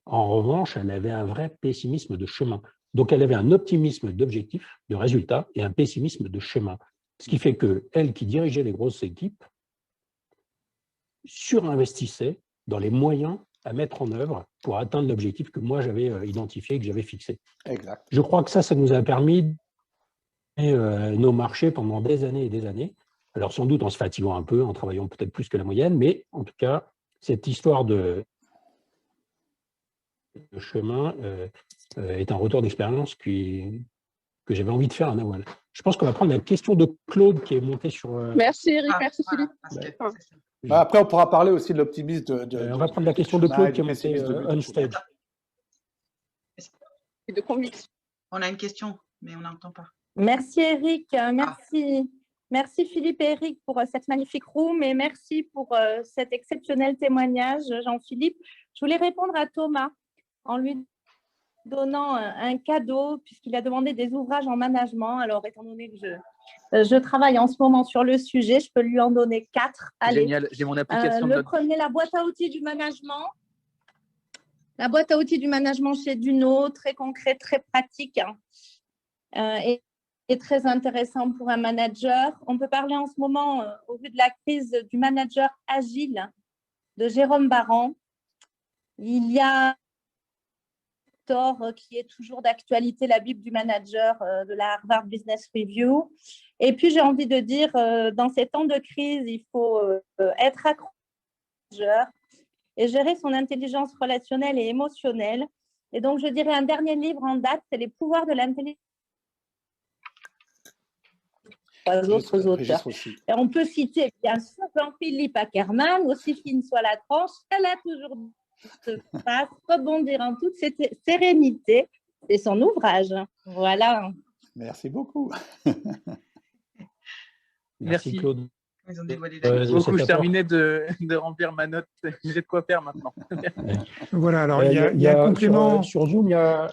En revanche, elle avait un vrai pessimisme de chemin. Donc, elle avait un optimisme d'objectif, de résultat, et un pessimisme de chemin. Ce qui fait qu'elle, qui dirigeait les grosses équipes, surinvestissait dans les moyens à mettre en œuvre pour atteindre l'objectif que moi j'avais identifié, que j'avais fixé. Exact. Je crois que ça nous a permis nos marchés pendant des années et des années. Alors sans doute en se fatiguant un peu, en travaillant peut-être plus que la moyenne, mais en tout cas, cette histoire de chemin est un retour d'expérience que j'avais envie de faire à Nawal. Je pense qu'on va prendre la question de Claude qui est montée sur… Merci Eric, merci Philippe. Après, on pourra parler aussi de l'optimisme on va prendre la question de Claude qui est montée on stage. Et de conviction. On a une question, mais on n'entend pas. Merci Eric, merci Philippe et Eric pour cette magnifique room et merci pour cet exceptionnel témoignage, Jean-Philippe. Je voulais répondre à Thomas en lui donnant un cadeau puisqu'il a demandé des ouvrages en management. Alors, étant donné que je travaille en ce moment sur le sujet, je peux lui en donner 4. Allez. Génial, j'ai mon application. Le premier, la boîte à outils du management. La boîte à outils du management chez Duno, très concret, très pratique et très intéressant pour un manager. On peut parler en ce moment, au vu de la crise, du manager agile de Jérôme Baran. Il y a qui est toujours d'actualité, la Bible du manager de la Harvard Business Review. Et puis, j'ai envie de dire, dans ces temps de crise, il faut être accrocheur et gérer son intelligence relationnelle et émotionnelle. Et donc, je dirais un dernier livre en date, c'est Les pouvoirs de l'intelligence. Autres auteurs. Et on peut citer bien sûr Jean-Philippe Ackermann, aussi fine soit la tranche, elle a toujours se fasse rebondir en toute sérénité. C'est son ouvrage. Voilà. Merci beaucoup. Merci Claude. Ils ont dévoilé je terminais de remplir ma note. J'ai de quoi faire maintenant. Voilà, alors il y a un complément. Sur Zoom, il y a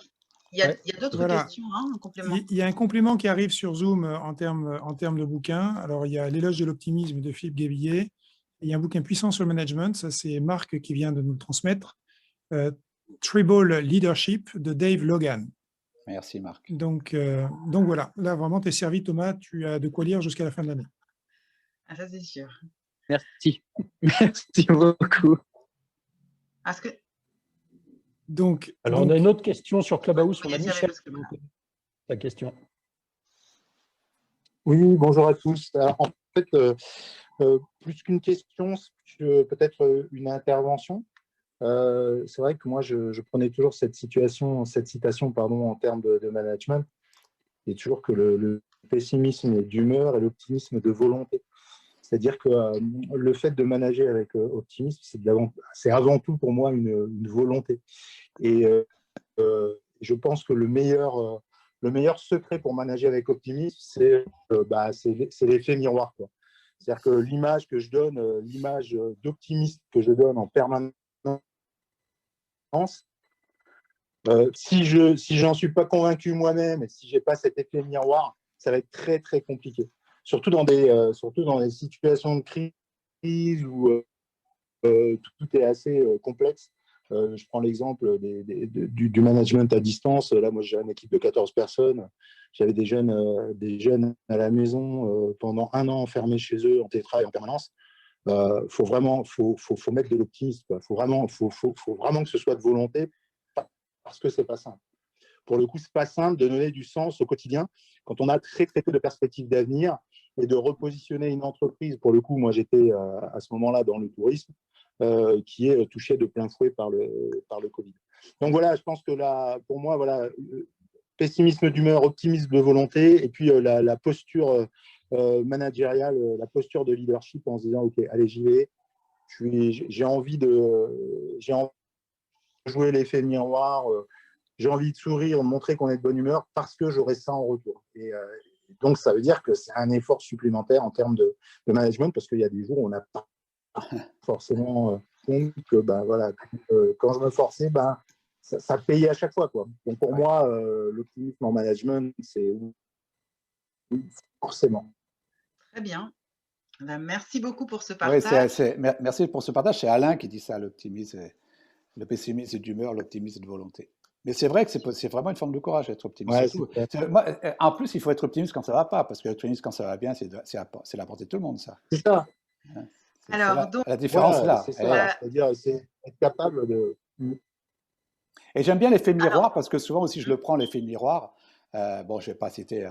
d'autres questions en complément. Il y a un complément qui arrive sur Zoom en termes de bouquins. Alors, il y a L'éloge de l'optimisme de Philippe Guévillet. Il y a un bouquin puissant sur le management, ça c'est Marc qui vient de nous le transmettre. Tribal Leadership de Dave Logan. Merci Marc. Donc voilà, là vraiment tu es servi Thomas, tu as de quoi lire jusqu'à la fin de l'année. Ah, ça c'est sûr. Merci. Merci beaucoup. Alors on a une autre question sur Clubhouse, on a Michel la question. Oui, bonjour à tous. Alors, en fait, plus qu'une question, peut-être une intervention. C'est vrai que moi, je prenais toujours cette citation en termes de management, et toujours que le pessimisme est d'humeur et l'optimisme de volonté. C'est-à-dire que le fait de manager avec optimisme, c'est avant tout pour moi une volonté. Et je pense que le meilleur secret pour manager avec optimisme, c'est l'effet miroir, quoi. C'est-à-dire que l'image que je donne, l'image d'optimiste que je donne en permanence, si j'en suis pas convaincu moi-même et si j'ai pas cet effet miroir, ça va être très très compliqué. surtout dans des situations de crise où tout est assez complexe. Je prends l'exemple du management à distance. Là, moi, j'ai une équipe de 14 personnes. J'avais des jeunes à la maison pendant 1 an enfermés chez eux en télétravail en permanence. Faut mettre de l'optimisme. Faut vraiment que ce soit de volonté parce que c'est pas simple. Pour le coup, c'est pas simple de donner du sens au quotidien quand on a très très peu de perspectives d'avenir et de repositionner une entreprise. Pour le coup, moi, j'étais à ce moment-là dans le tourisme. Qui est touché de plein fouet par le Covid. Donc voilà, je pense que là, pour moi, voilà, pessimisme d'humeur, optimisme de volonté, et puis la posture managériale, la posture de leadership en se disant, OK, allez, j'y vais, j'ai envie de jouer l'effet miroir, j'ai envie de sourire, de montrer qu'on est de bonne humeur parce que j'aurai ça en retour. Et donc, ça veut dire que c'est un effort supplémentaire en termes de management, parce qu'il y a des jours où on n'a pas forcément compte que voilà, quand je me forçais, ça payait à chaque fois, quoi. Donc pour moi, l'optimisme en management, c'est oui, forcément. Très bien. Merci beaucoup pour ce partage. Merci pour ce partage. C'est Alain qui dit ça, l'optimisme, le pessimisme d'humeur, l'optimisme de volonté. Mais c'est vrai que c'est vraiment une forme de courage d'être optimiste. Ouais, en plus, il faut être optimiste quand ça ne va pas, parce que l'optimisme quand ça va bien, c'est la portée de tout le monde, ça. C'est ça. Alors, donc, la différence voilà, là. C'est-à-dire, c'est être capable de. Et j'aime bien l'effet miroir parce que souvent aussi je le prends, l'effet miroir. Bon, je ne vais pas citer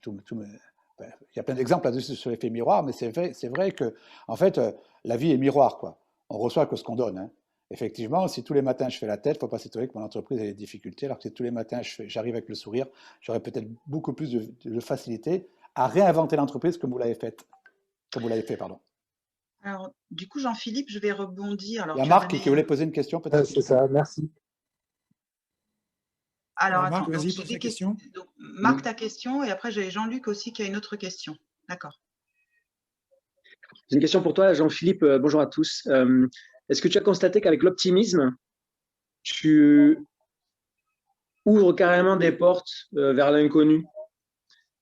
il y a plein d'exemples là-dessus sur l'effet miroir, mais c'est vrai que en fait, la vie est miroir, quoi. On reçoit que ce qu'on donne. Hein. Effectivement, si tous les matins je fais la tête, il ne faut pas s'étonner que mon entreprise ait des difficultés, alors que si tous les matins j'arrive avec le sourire, j'aurais peut-être beaucoup plus de facilité à réinventer l'entreprise comme vous l'avez fait. Pardon. Alors, du coup, Jean-Philippe, je vais rebondir. Alors, il y a Marc qui voulait poser une question, peut-être. C'est ça, merci. Alors, Marc, vas-y, pose ta question. Donc, Marc, ta question, et après, j'ai Jean-Luc aussi qui a une autre question. D'accord. J'ai une question pour toi, Jean-Philippe. Bonjour à tous. Est-ce que tu as constaté qu'avec l'optimisme, tu ouvres carrément des portes vers l'inconnu?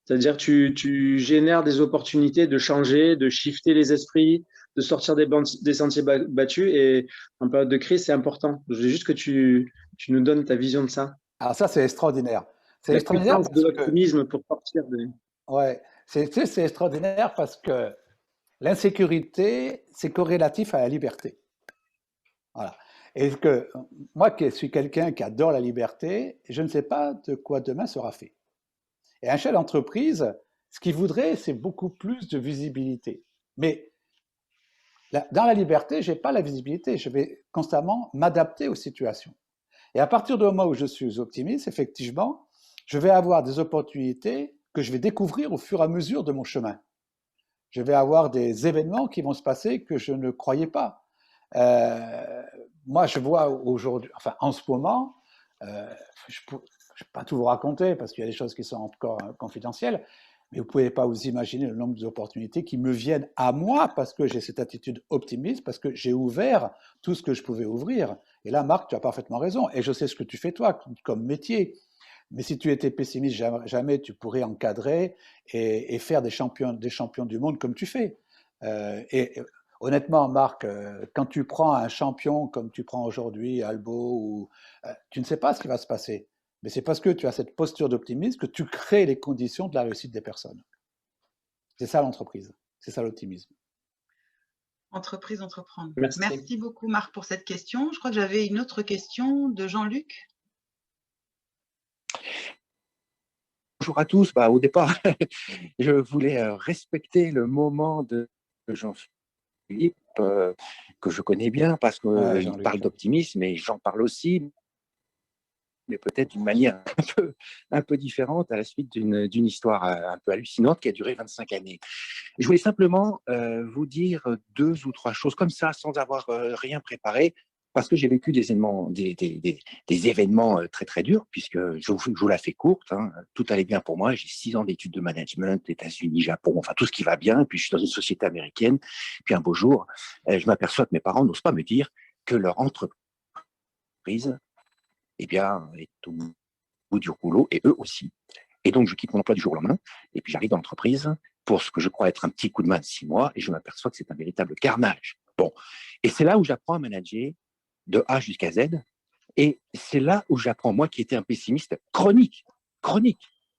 C'est-à-dire tu génères des opportunités de changer, de shifter les esprits, de sortir des sentiers battus. Et en période de crise, c'est important. Je veux juste que tu nous donnes ta vision de ça. Alors ça, c'est extraordinaire. C'est extraordinaire parce de l'optimisme pour sortir de... Ouais, c'est extraordinaire parce que l'insécurité, c'est corrélatif à la liberté. Voilà. Et que moi, qui suis quelqu'un qui adore la liberté, je ne sais pas de quoi demain sera fait. Et un chef d'entreprise, ce qu'il voudrait, c'est beaucoup plus de visibilité. Mais dans la liberté, je n'ai pas la visibilité. Je vais constamment m'adapter aux situations. Et à partir du moment où je suis optimiste, effectivement, je vais avoir des opportunités que je vais découvrir au fur et à mesure de mon chemin. Je vais avoir des événements qui vont se passer que je ne croyais pas. Moi, je vois aujourd'hui, enfin en ce moment, je ne vais pas tout vous raconter parce qu'il y a des choses qui sont encore confidentielles, mais vous ne pouvez pas vous imaginer le nombre d'opportunités qui me viennent à moi parce que j'ai cette attitude optimiste, parce que j'ai ouvert tout ce que je pouvais ouvrir. Et là, Marc, tu as parfaitement raison. Et je sais ce que tu fais toi comme métier. Mais si tu étais pessimiste, jamais tu pourrais encadrer et faire des champions du monde comme tu fais. Et honnêtement, Marc, quand tu prends un champion comme tu prends aujourd'hui, Albo, tu ne sais pas ce qui va se passer. Mais c'est parce que tu as cette posture d'optimisme que tu crées les conditions de la réussite des personnes. C'est ça l'entreprise, c'est ça l'optimisme. Entreprise, entreprendre. Merci. Merci beaucoup Marc pour cette question. Je crois que j'avais une autre question de Jean-Luc. Bonjour à tous. Au départ, je voulais respecter le moment de Jean-Philippe, que je connais bien parce qu'il parle d'optimisme et j'en parle aussi, mais peut-être d'une manière un peu différente à la suite d'une histoire un peu hallucinante qui a duré 25 années. Je voulais simplement vous dire 2 ou 3 choses comme ça, sans avoir rien préparé, parce que j'ai vécu des événements très, très durs, puisque je vous la fais courte, hein, tout allait bien pour moi, j'ai 6 ans d'études de management, États-Unis, Japon, enfin tout ce qui va bien, puis je suis dans une société américaine, puis un beau jour, je m'aperçois que mes parents n'osent pas me dire que leur entreprise est au bout du rouleau, et eux aussi. Et donc, je quitte mon emploi du jour au lendemain, et puis j'arrive dans l'entreprise pour ce que je crois être un petit coup de main de 6 mois et je m'aperçois que c'est un véritable carnage. Bon. Et c'est là où j'apprends à manager de A jusqu'à Z. Et c'est là où j'apprends, moi qui étais un pessimiste chronique,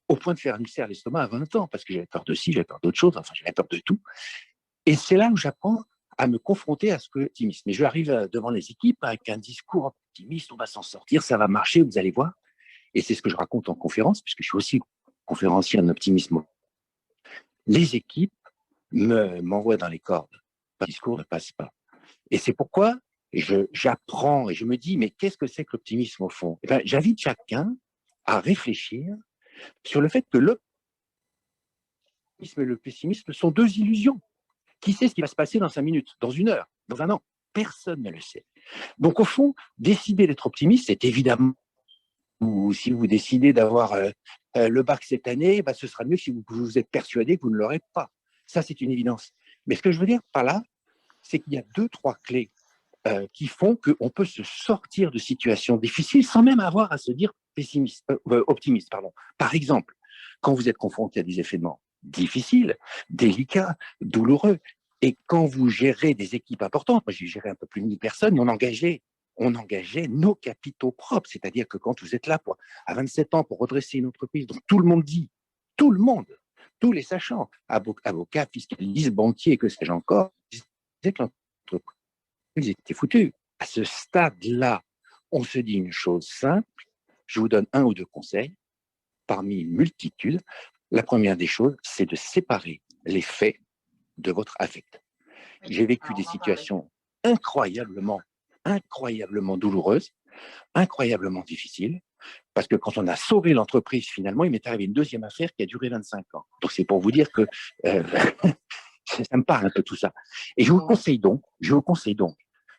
au point de faire une ulcère à l'estomac à 20 ans, parce que j'avais peur de ci, j'avais peur d'autre chose, enfin j'avais peur de tout. Et c'est là où j'apprends à me confronter à ce que l'optimisme. Mais je arrive devant les équipes avec un discours optimiste, on va s'en sortir, ça va marcher, vous allez voir. Et c'est ce que je raconte en conférence, puisque je suis aussi conférencier en optimisme. Les équipes m'envoient dans les cordes. Le discours ne passe pas. Et c'est pourquoi j'apprends et je me dis, mais qu'est-ce que c'est que l'optimisme au fond? Eh bien, j'invite chacun à réfléchir sur le fait que l'optimisme et le pessimisme sont deux illusions. Qui sait ce qui va se passer dans 5 minutes, dans 1 heure, dans 1 an? Personne ne le sait. Donc, au fond, décider d'être optimiste, c'est évidemment, ou si vous décidez d'avoir le bac cette année, bah, ce sera mieux si vous êtes persuadé que vous ne l'aurez pas. Ça, c'est une évidence. Mais ce que je veux dire par là, c'est qu'il y a 2-3 clés qui font qu'on peut se sortir de situations difficiles sans même avoir à se dire optimiste. Par exemple, quand vous êtes confronté à des événements difficiles, délicats, douloureux, et quand vous gérez des équipes importantes, moi j'ai géré un peu plus de 1000 personnes, on engageait nos capitaux propres, c'est-à-dire que quand vous êtes là à 27 ans pour redresser une entreprise, donc tout le monde dit, tout le monde, tous les sachants, avocats, fiscalistes, banquiers, que sais-je encore, disaient que l'entreprise était foutue. À ce stade-là, on se dit une chose simple, je vous donne 1 ou 2 conseils, parmi une multitude. La première des choses, c'est de séparer les faits de votre affect. J'ai vécu des situations incroyablement douloureuses, incroyablement difficiles, parce que quand on a sauvé l'entreprise, finalement, il m'est arrivé une deuxième affaire qui a duré 25 ans. Donc, c'est pour vous dire que ça me parle un peu tout ça. Et je vous conseille donc,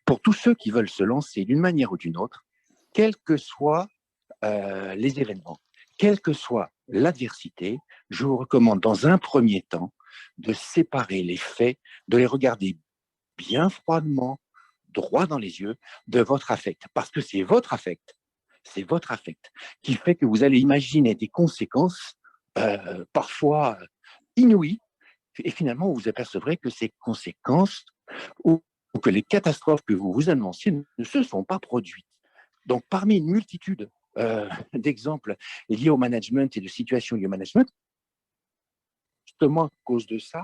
pour tous ceux qui veulent se lancer d'une manière ou d'une autre, quels que soient les événements, quelle que soit l'adversité, je vous recommande dans un premier temps de séparer les faits, de les regarder bien froidement, droit dans les yeux, de votre affect. Parce que c'est votre affect qui fait que vous allez imaginer des conséquences parfois inouïes, et finalement vous vous apercevrez que ces conséquences ou que les catastrophes que vous vous annonciez ne se sont pas produites. Donc parmi une multitude d'exemples liés au management et de situations liées au management, justement à cause de ça,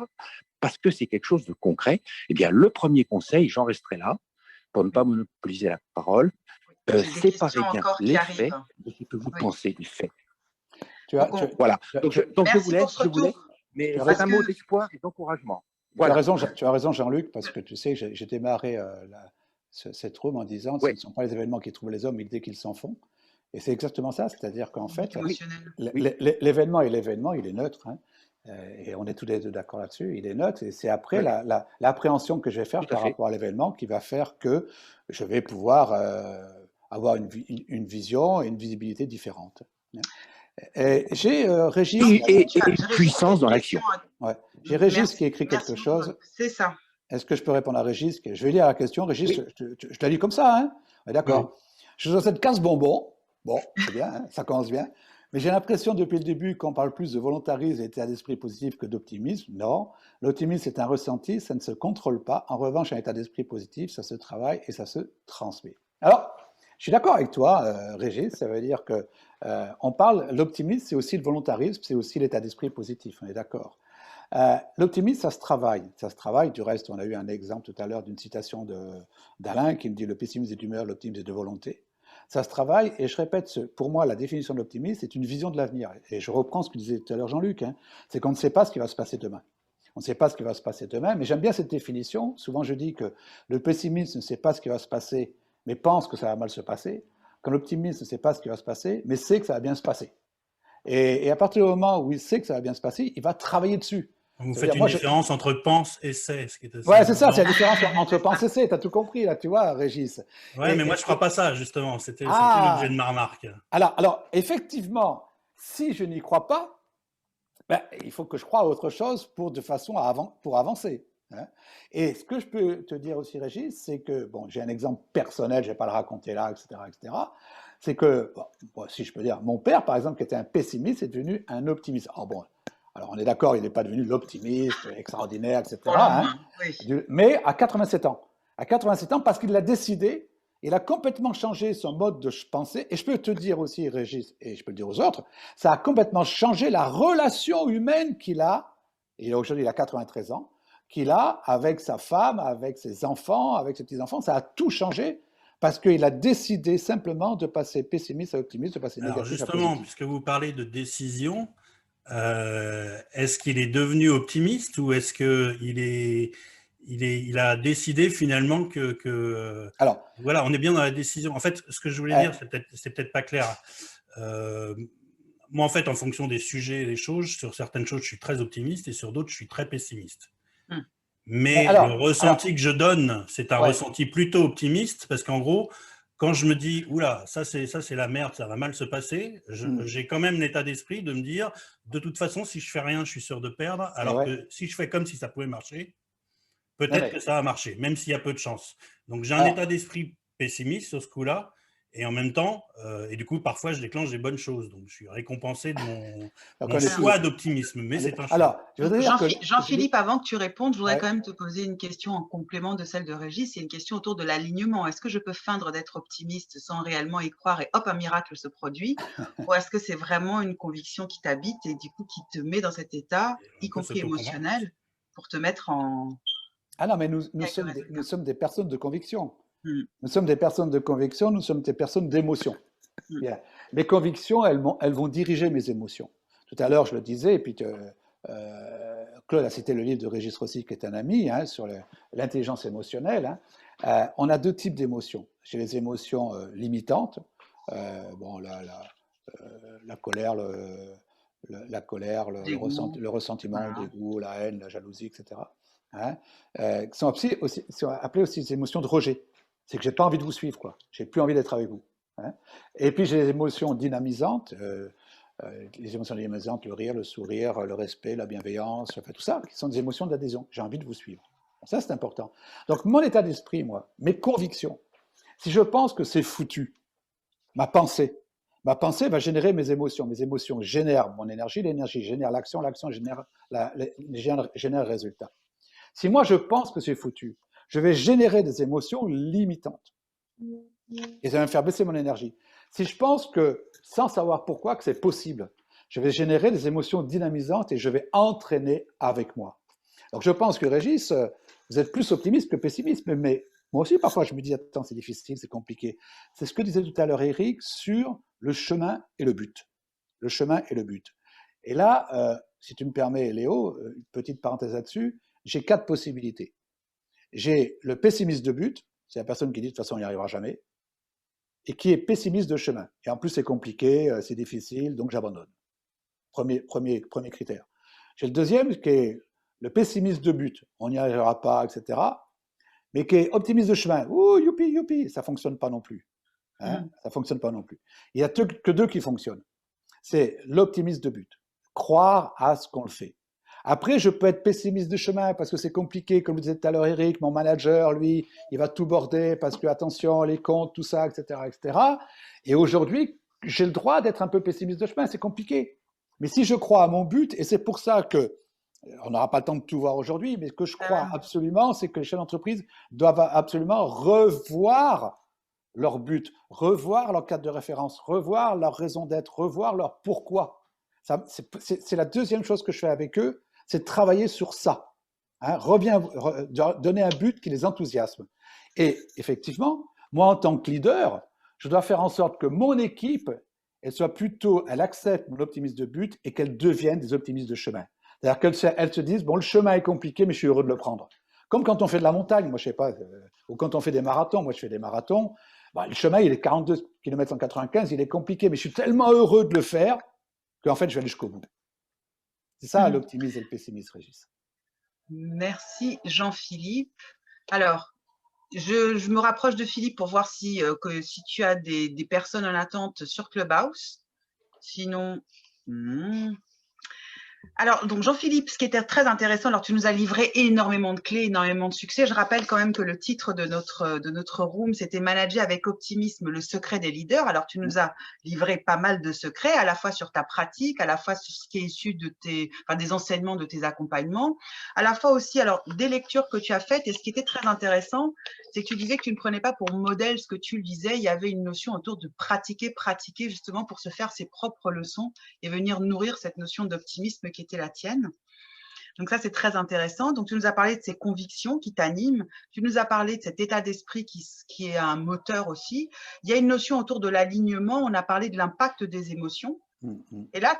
parce que c'est quelque chose de concret, eh bien le premier conseil, j'en resterai là, pour ne pas monopoliser la parole, séparez bien les faits de ce que vous pensez des faits. Voilà. Donc je vous laisse, mais un mot d'espoir et d'encouragement. Voilà. Tu as raison, Jean-Luc, parce que tu sais, j'ai démarré cette room en disant ce ne sont pas les événements qui trouvent les hommes, mais dès qu'ils s'en font. Et c'est exactement ça, c'est-à-dire qu'en fait, l'événement est l'événement, il est neutre, hein, et on est tous les deux d'accord là-dessus, il est neutre, et c'est après l'appréhension que je vais faire par rapport à l'événement qui va faire que je vais pouvoir avoir une vision et une visibilité différente. J'ai Régis... Et puissance dans l'action. Ouais. J'ai Régis qui écrit quelque chose. C'est ça. Est-ce que je peux répondre à Régis? Je vais lire la question. Régis, je te la lis comme ça, hein? D'accord. Je suis dans cette case bonbon. Bon, c'est bien, hein, ça commence bien. Mais j'ai l'impression depuis le début qu'on parle plus de volontarisme et d'état d'esprit positif que d'optimisme. Non, l'optimisme est un ressenti, ça ne se contrôle pas. En revanche, un état d'esprit positif, ça se travaille et ça se transmet. Alors, je suis d'accord avec toi, Régis, ça veut dire que on parle, l'optimisme, c'est aussi le volontarisme, c'est aussi l'état d'esprit positif, on est d'accord. L'optimisme, ça se travaille. Du reste, on a eu un exemple tout à l'heure d'une citation d'Alain qui me dit « Le pessimisme est d'humeur, l'optimisme est de volonté ». Ça se travaille, et je répète, pour moi, la définition de l'optimisme, c'est une vision de l'avenir. Et je reprends ce que disait tout à l'heure Jean-Luc, hein, c'est qu'on ne sait pas ce qui va se passer demain. On ne sait pas ce qui va se passer demain, mais j'aime bien cette définition. Souvent, je dis que le pessimiste ne sait pas ce qui va se passer, mais pense que ça va mal se passer. Quand l'optimiste ne sait pas ce qui va se passer, mais sait que ça va bien se passer. Et à partir du moment où il sait que ça va bien se passer, il va travailler dessus. Vous faites une différence entre pense et sait. Ouais, c'est ça, c'est la différence entre pense et sait. Tu as tout compris, là, tu vois, Régis. Ouais, mais moi, je ne crois pas ça, justement. C'était l'objet de ma remarque. Alors, effectivement, si je n'y crois pas, ben, il faut que je croie à autre chose pour avancer. Hein. Et ce que je peux te dire aussi, Régis, c'est que, bon, j'ai un exemple personnel, je ne vais pas le raconter là, etc., c'est que, bon, si je peux dire, mon père, par exemple, qui était un pessimiste, est devenu un optimiste. Oh, bon, Alors, on est d'accord, il n'est pas devenu l'optimiste extraordinaire, etc. Pour le moins, oui. Mais à 87 ans. À 87 ans, parce qu'il l'a décidé, il a complètement changé son mode de pensée. Et je peux te dire aussi, Régis, et je peux le dire aux autres, ça a complètement changé la relation humaine qu'il a, et aujourd'hui il a 93 ans, qu'il a avec sa femme, avec ses enfants, avec ses petits-enfants. Ça a tout changé parce qu'il a décidé simplement de passer pessimiste à optimiste, de passer négatif à positif. Justement, puisque vous parlez de décision, est-ce qu'il est devenu optimiste ou est-ce qu'il a décidé finalement que Alors, voilà, on est bien dans la décision. En fait, ce que je voulais dire, c'est peut-être pas clair. Moi, en fait, en fonction des sujets et des choses, sur certaines choses, je suis très optimiste et sur d'autres, je suis très pessimiste. Mais le ressenti que je donne, c'est un ressenti plutôt optimiste parce qu'en gros, quand je me dis « Oula, ça c'est la merde, ça va mal se passer », j'ai quand même l'état d'esprit de me dire « De toute façon, si je fais rien, je suis sûr de perdre. Alors que si je fais comme si ça pouvait marcher, peut-être que ça va marcher, même s'il y a peu de chance. » Donc, j'ai un état d'esprit pessimiste sur ce coup-là. Et en même temps, et du coup, parfois, je déclenche des bonnes choses. Donc, je suis récompensé de mon choix d'optimisme. Mais c'est un choix. Alors, Jean-Philippe, avant que tu répondes, je voudrais quand même te poser une question en complément de celle de Régis. C'est une question autour de l'alignement. Est-ce que je peux feindre d'être optimiste sans réellement y croire et hop, un miracle se produit? Ou est-ce que c'est vraiment une conviction qui t'habite et du coup qui te met dans cet état, y compris émotionnel, pour te mettre en… Ah non, mais nous sommes des personnes de conviction. Nous sommes des personnes de conviction, nous sommes des personnes d'émotion. Mes convictions, elles vont diriger mes émotions. Tout à l'heure, je le disais, et puis Claude a cité le livre de Régis Rossi, qui est un ami, sur l'intelligence émotionnelle. On a deux types d'émotions. J'ai les émotions limitantes, la colère, le ressentiment, le dégoût, la haine, la jalousie, etc. Qui sont appelées aussi des émotions de rejet. C'est que j'ai pas envie de vous suivre, quoi. J'ai plus envie d'être avec vous. Et puis j'ai les émotions dynamisantes, le rire, le sourire, le respect, la bienveillance, enfin tout ça, qui sont des émotions d'adhésion. J'ai envie de vous suivre. Ça, c'est important. Donc mon état d'esprit, moi, mes convictions, si je pense que c'est foutu, ma pensée va générer mes émotions. Mes émotions génèrent mon énergie, l'énergie génère l'action, l'action génère le résultat. Si moi je pense que c'est foutu, je vais générer des émotions limitantes. Et ça va me faire baisser mon énergie. Si je pense que, sans savoir pourquoi, que c'est possible, je vais générer des émotions dynamisantes et je vais entraîner avec moi. Donc je pense que Régis, vous êtes plus optimiste que pessimiste, mais moi aussi parfois je me dis, attends, c'est difficile, c'est compliqué. C'est ce que disait tout à l'heure Eric sur le chemin et le but. Le chemin et le but. Et là, si tu me permets Léo, une petite parenthèse là-dessus, j'ai 4 possibilités. J'ai le pessimiste de but, c'est la personne qui dit de toute façon il n'y arrivera jamais, et qui est pessimiste de chemin. Et en plus c'est compliqué, c'est difficile, donc j'abandonne. Premier critère. J'ai le deuxième qui est le pessimiste de but, on n'y arrivera pas, etc. Mais qui est optimiste de chemin, ouh, youpi, youpi, ça ne fonctionne pas non plus. Ça fonctionne pas non plus. Il n'y a que 2 qui fonctionnent. C'est l'optimiste de but, croire à ce qu'on le fait. Après, je peux être pessimiste de chemin parce que c'est compliqué, comme le disait tout à l'heure Eric, mon manager, lui, il va tout border parce que, attention, les comptes, tout ça, etc., etc. Et aujourd'hui, j'ai le droit d'être un peu pessimiste de chemin, c'est compliqué. Mais si je crois à mon but, et c'est pour ça que, on n'aura pas le temps de tout voir aujourd'hui, mais ce que je crois absolument, c'est que les chefs d'entreprise doivent absolument revoir leur but, revoir leur cadre de référence, revoir leur raison d'être, revoir leur pourquoi. C'est la deuxième chose que je fais avec eux, c'est de travailler sur ça. Donner un but qui les enthousiasme. Et effectivement, moi en tant que leader, je dois faire en sorte que mon équipe, elle accepte mon optimisme de but et qu'elle devienne des optimistes de chemin. C'est-à-dire qu'elles se disent, bon, le chemin est compliqué, mais je suis heureux de le prendre. Comme quand on fait de la montagne, moi je sais pas, ou quand on fait des marathons, moi je fais des marathons, le chemin il est 42 km 195, il est compliqué, mais je suis tellement heureux de le faire qu'en fait je vais aller jusqu'au bout. C'est ça l'optimisme et le pessimisme, Régis. Merci Jean-Philippe. Alors, je me rapproche de Philippe pour voir si tu as des personnes en attente sur Clubhouse. Sinon, Alors, donc Jean-Philippe, ce qui était très intéressant, alors tu nous as livré énormément de clés, énormément de succès. Je rappelle quand même que le titre de notre room, c'était Manager avec optimisme, le secret des leaders. Alors, tu nous as livré pas mal de secrets, à la fois sur ta pratique, à la fois sur ce qui est issu de des enseignements de tes accompagnements, à la fois aussi, alors, des lectures que tu as faites. Et ce qui était très intéressant, c'est que tu disais que tu ne prenais pas pour modèle ce que tu lisais. Il y avait une notion autour de pratiquer justement pour se faire ses propres leçons et venir nourrir cette notion d'optimisme qui était la tienne. Donc ça, c'est très intéressant. Donc, tu nous as parlé de ces convictions qui t'animent. Tu nous as parlé de cet état d'esprit qui est un moteur aussi. Il y a une notion autour de l'alignement. On a parlé de l'impact des émotions. Et là,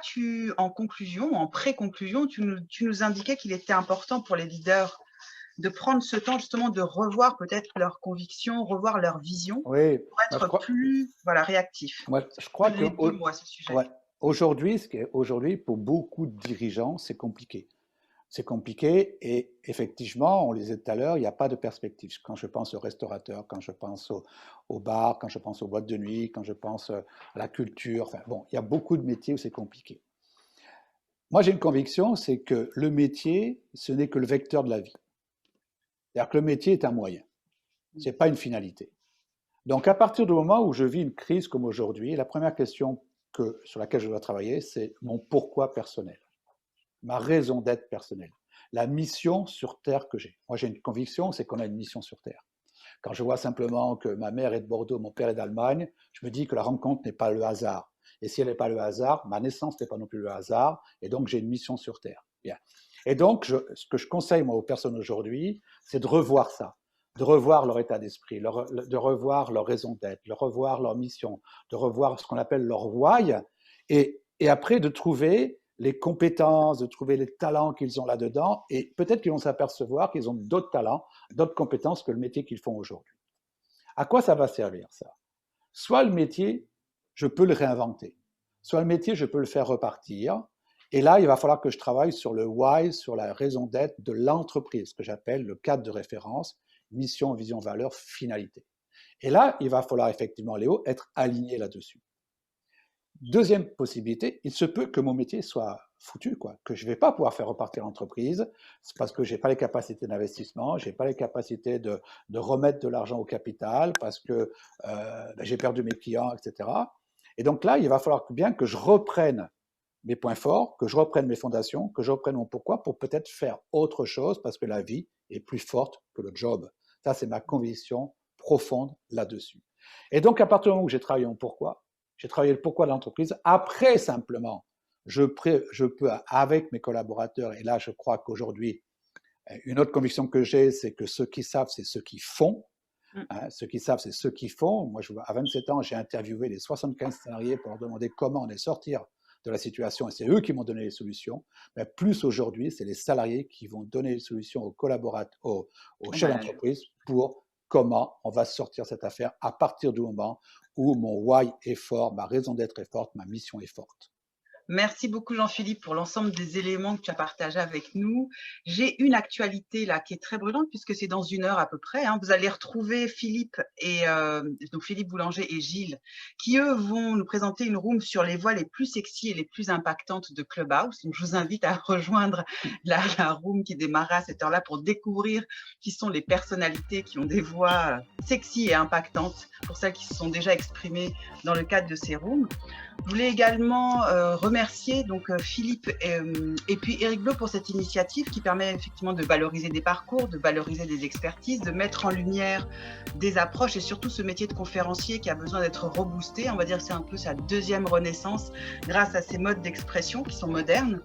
en conclusion, en pré-conclusion, tu nous indiquais qu'il était important pour les leaders de prendre ce temps justement de revoir peut-être leurs convictions, revoir leur vision, pour être plus réactifs. Moi, je crois que aujourd'hui, pour beaucoup de dirigeants, c'est compliqué. C'est compliqué et effectivement, on le disait tout à l'heure, il n'y a pas de perspective. Quand je pense aux restaurateurs, quand je pense aux bars, quand je pense aux boîtes de nuit, quand je pense à la culture, il y a beaucoup de métiers où c'est compliqué. Moi, j'ai une conviction, c'est que le métier, ce n'est que le vecteur de la vie. C'est-à-dire que le métier est un moyen, ce n'est pas une finalité. Donc, à partir du moment où je vis une crise comme aujourd'hui, la première question sur laquelle je dois travailler, c'est mon pourquoi personnel, ma raison d'être personnelle, la mission sur Terre que j'ai. Moi, j'ai une conviction, c'est qu'on a une mission sur Terre. Quand je vois simplement que ma mère est de Bordeaux, mon père est d'Allemagne, je me dis que la rencontre n'est pas le hasard. Et si elle n'est pas le hasard, ma naissance n'est pas non plus le hasard, et donc j'ai une mission sur Terre. Bien. Et donc, ce que je conseille moi aux personnes aujourd'hui, c'est de revoir ça, de revoir leur état d'esprit, de revoir leur raison d'être, de revoir leur mission, de revoir ce qu'on appelle leur why, et après de trouver les compétences, de trouver les talents qu'ils ont là-dedans, et peut-être qu'ils vont s'apercevoir qu'ils ont d'autres talents, d'autres compétences que le métier qu'ils font aujourd'hui. À quoi ça va servir, ça? Soit le métier, je peux le réinventer, soit le métier, je peux le faire repartir, et là, il va falloir que je travaille sur le why, sur la raison d'être de l'entreprise, ce que j'appelle le cadre de référence, mission, vision, valeur, finalité. Et là, il va falloir effectivement, Léo, être aligné là-dessus. Deuxième possibilité, il se peut que mon métier soit foutu, que je ne vais pas pouvoir faire repartir l'entreprise, c'est parce que je n'ai pas les capacités d'investissement, je n'ai pas les capacités de remettre de l'argent au capital, parce que j'ai perdu mes clients, etc. Et donc là, il va falloir bien que je reprenne mes points forts, que je reprenne mes fondations, que je reprenne mon pourquoi pour peut-être faire autre chose, parce que la vie est plus forte que le job. Ça, c'est ma conviction profonde là-dessus. Et donc, à partir du moment où j'ai travaillé mon pourquoi, j'ai travaillé le pourquoi de l'entreprise. Après, simplement, je peux, avec mes collaborateurs, et là, je crois qu'aujourd'hui, une autre conviction que j'ai, c'est que ceux qui savent, c'est ceux qui font. Ceux qui savent, c'est ceux qui font. Moi, à 27 ans, j'ai interviewé les 75 salariés pour leur demander comment on est sortir de la situation, et c'est eux qui m'ont donné les solutions. Mais plus aujourd'hui, c'est les salariés qui vont donner les solutions aux collaborateurs, aux chefs d'entreprise pour comment on va sortir cette affaire à partir du moment où mon why est fort, ma raison d'être est forte, ma mission est forte. Merci beaucoup Jean-Philippe pour l'ensemble des éléments que tu as partagés avec nous. J'ai une actualité là qui est très brûlante puisque c'est dans 1 heure à peu près. Vous allez retrouver Philippe donc Philippe Boulanger et Gilles qui eux vont nous présenter une room sur les voix les plus sexy et les plus impactantes de Clubhouse. Donc je vous invite à rejoindre la room qui démarrera à cette heure-là pour découvrir qui sont les personnalités qui ont des voix sexy et impactantes pour celles qui se sont déjà exprimées dans le cadre de ces rooms. Je voulais également remercier donc Philippe et puis Eric Blot pour cette initiative qui permet effectivement de valoriser des parcours, de valoriser des expertises, de mettre en lumière des approches et surtout ce métier de conférencier qui a besoin d'être reboosté. On va dire que c'est un peu sa deuxième renaissance grâce à ces modes d'expression qui sont modernes.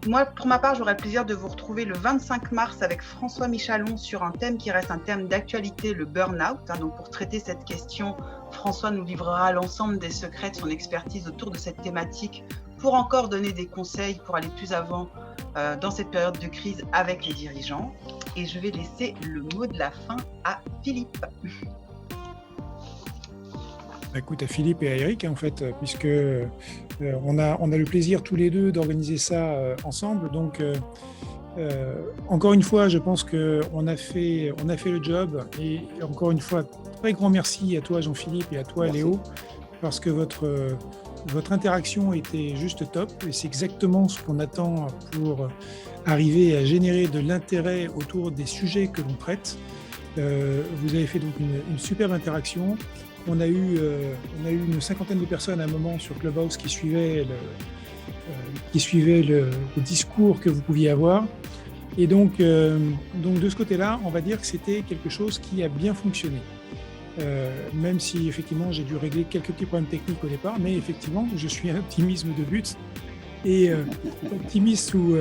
Moi, pour ma part, j'aurai le plaisir de vous retrouver le 25 mars avec François Michalon sur un thème qui reste un thème d'actualité, le burn-out. Donc, pour traiter cette question, François nous livrera l'ensemble des secrets de son expertise autour de cette thématique pour encore donner des conseils pour aller plus avant dans cette période de crise avec les dirigeants. Et je vais laisser le mot de la fin à Philippe. Écoute, à Philippe et à Eric, en fait, puisque on a le plaisir tous les deux d'organiser ça ensemble. Donc, encore une fois, je pense qu'on a fait le job. Et encore une fois, très grand merci à toi, Jean-Philippe, et à toi, merci. Léo, parce que Votre interaction était juste top et c'est exactement ce qu'on attend pour arriver à générer de l'intérêt autour des sujets que l'on traite. Vous avez fait donc une superbe interaction. On a eu une cinquantaine de personnes à un moment sur Clubhouse qui suivaient le discours que vous pouviez avoir. Et donc de ce côté-là, on va dire que c'était quelque chose qui a bien fonctionné. Même si effectivement j'ai dû régler quelques petits problèmes techniques au départ, mais effectivement je suis un optimisme de but et optimiste ou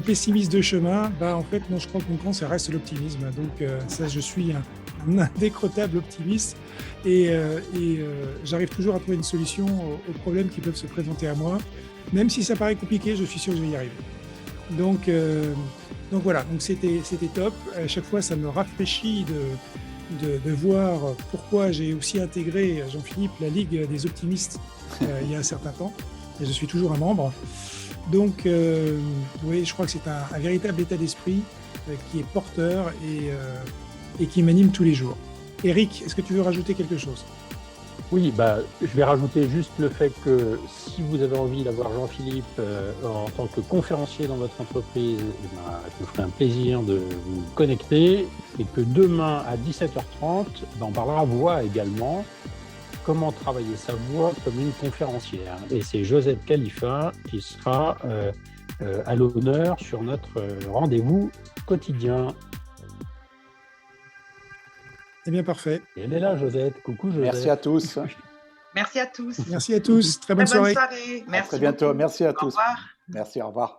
pessimiste de chemin, en fait non, je crois que mon camp ça reste l'optimisme. Donc ça, je suis un indécrottable optimiste et j'arrive toujours à trouver une solution aux problèmes qui peuvent se présenter à moi. Même si ça paraît compliqué, je suis sûr que je vais y arriver. Donc voilà, donc c'était top. À chaque fois, ça me rafraîchit de voir pourquoi j'ai aussi intégré, Jean-Philippe, la Ligue des optimistes il y a un certain temps. Et je suis toujours un membre. Donc, oui, je crois que c'est un véritable état d'esprit qui est porteur et qui m'anime tous les jours. Eric, est-ce que tu veux rajouter quelque chose ? Oui, je vais rajouter juste le fait que si vous avez envie d'avoir Jean-Philippe en tant que conférencier dans votre entreprise, je me ferai un plaisir de vous connecter et que demain à 17h30, on parlera voix également, comment travailler sa voix comme une conférencière. Et c'est Josette Khalifa qui sera à l'honneur sur notre rendez-vous quotidien. Eh bien, parfait. Et elle est là, Josette. Coucou, Josette. Merci à tous. Merci à tous. Merci à tous. Très bonne soirée. Merci à très bientôt. beaucoup. Merci à Au tous. revoir. Merci, au revoir.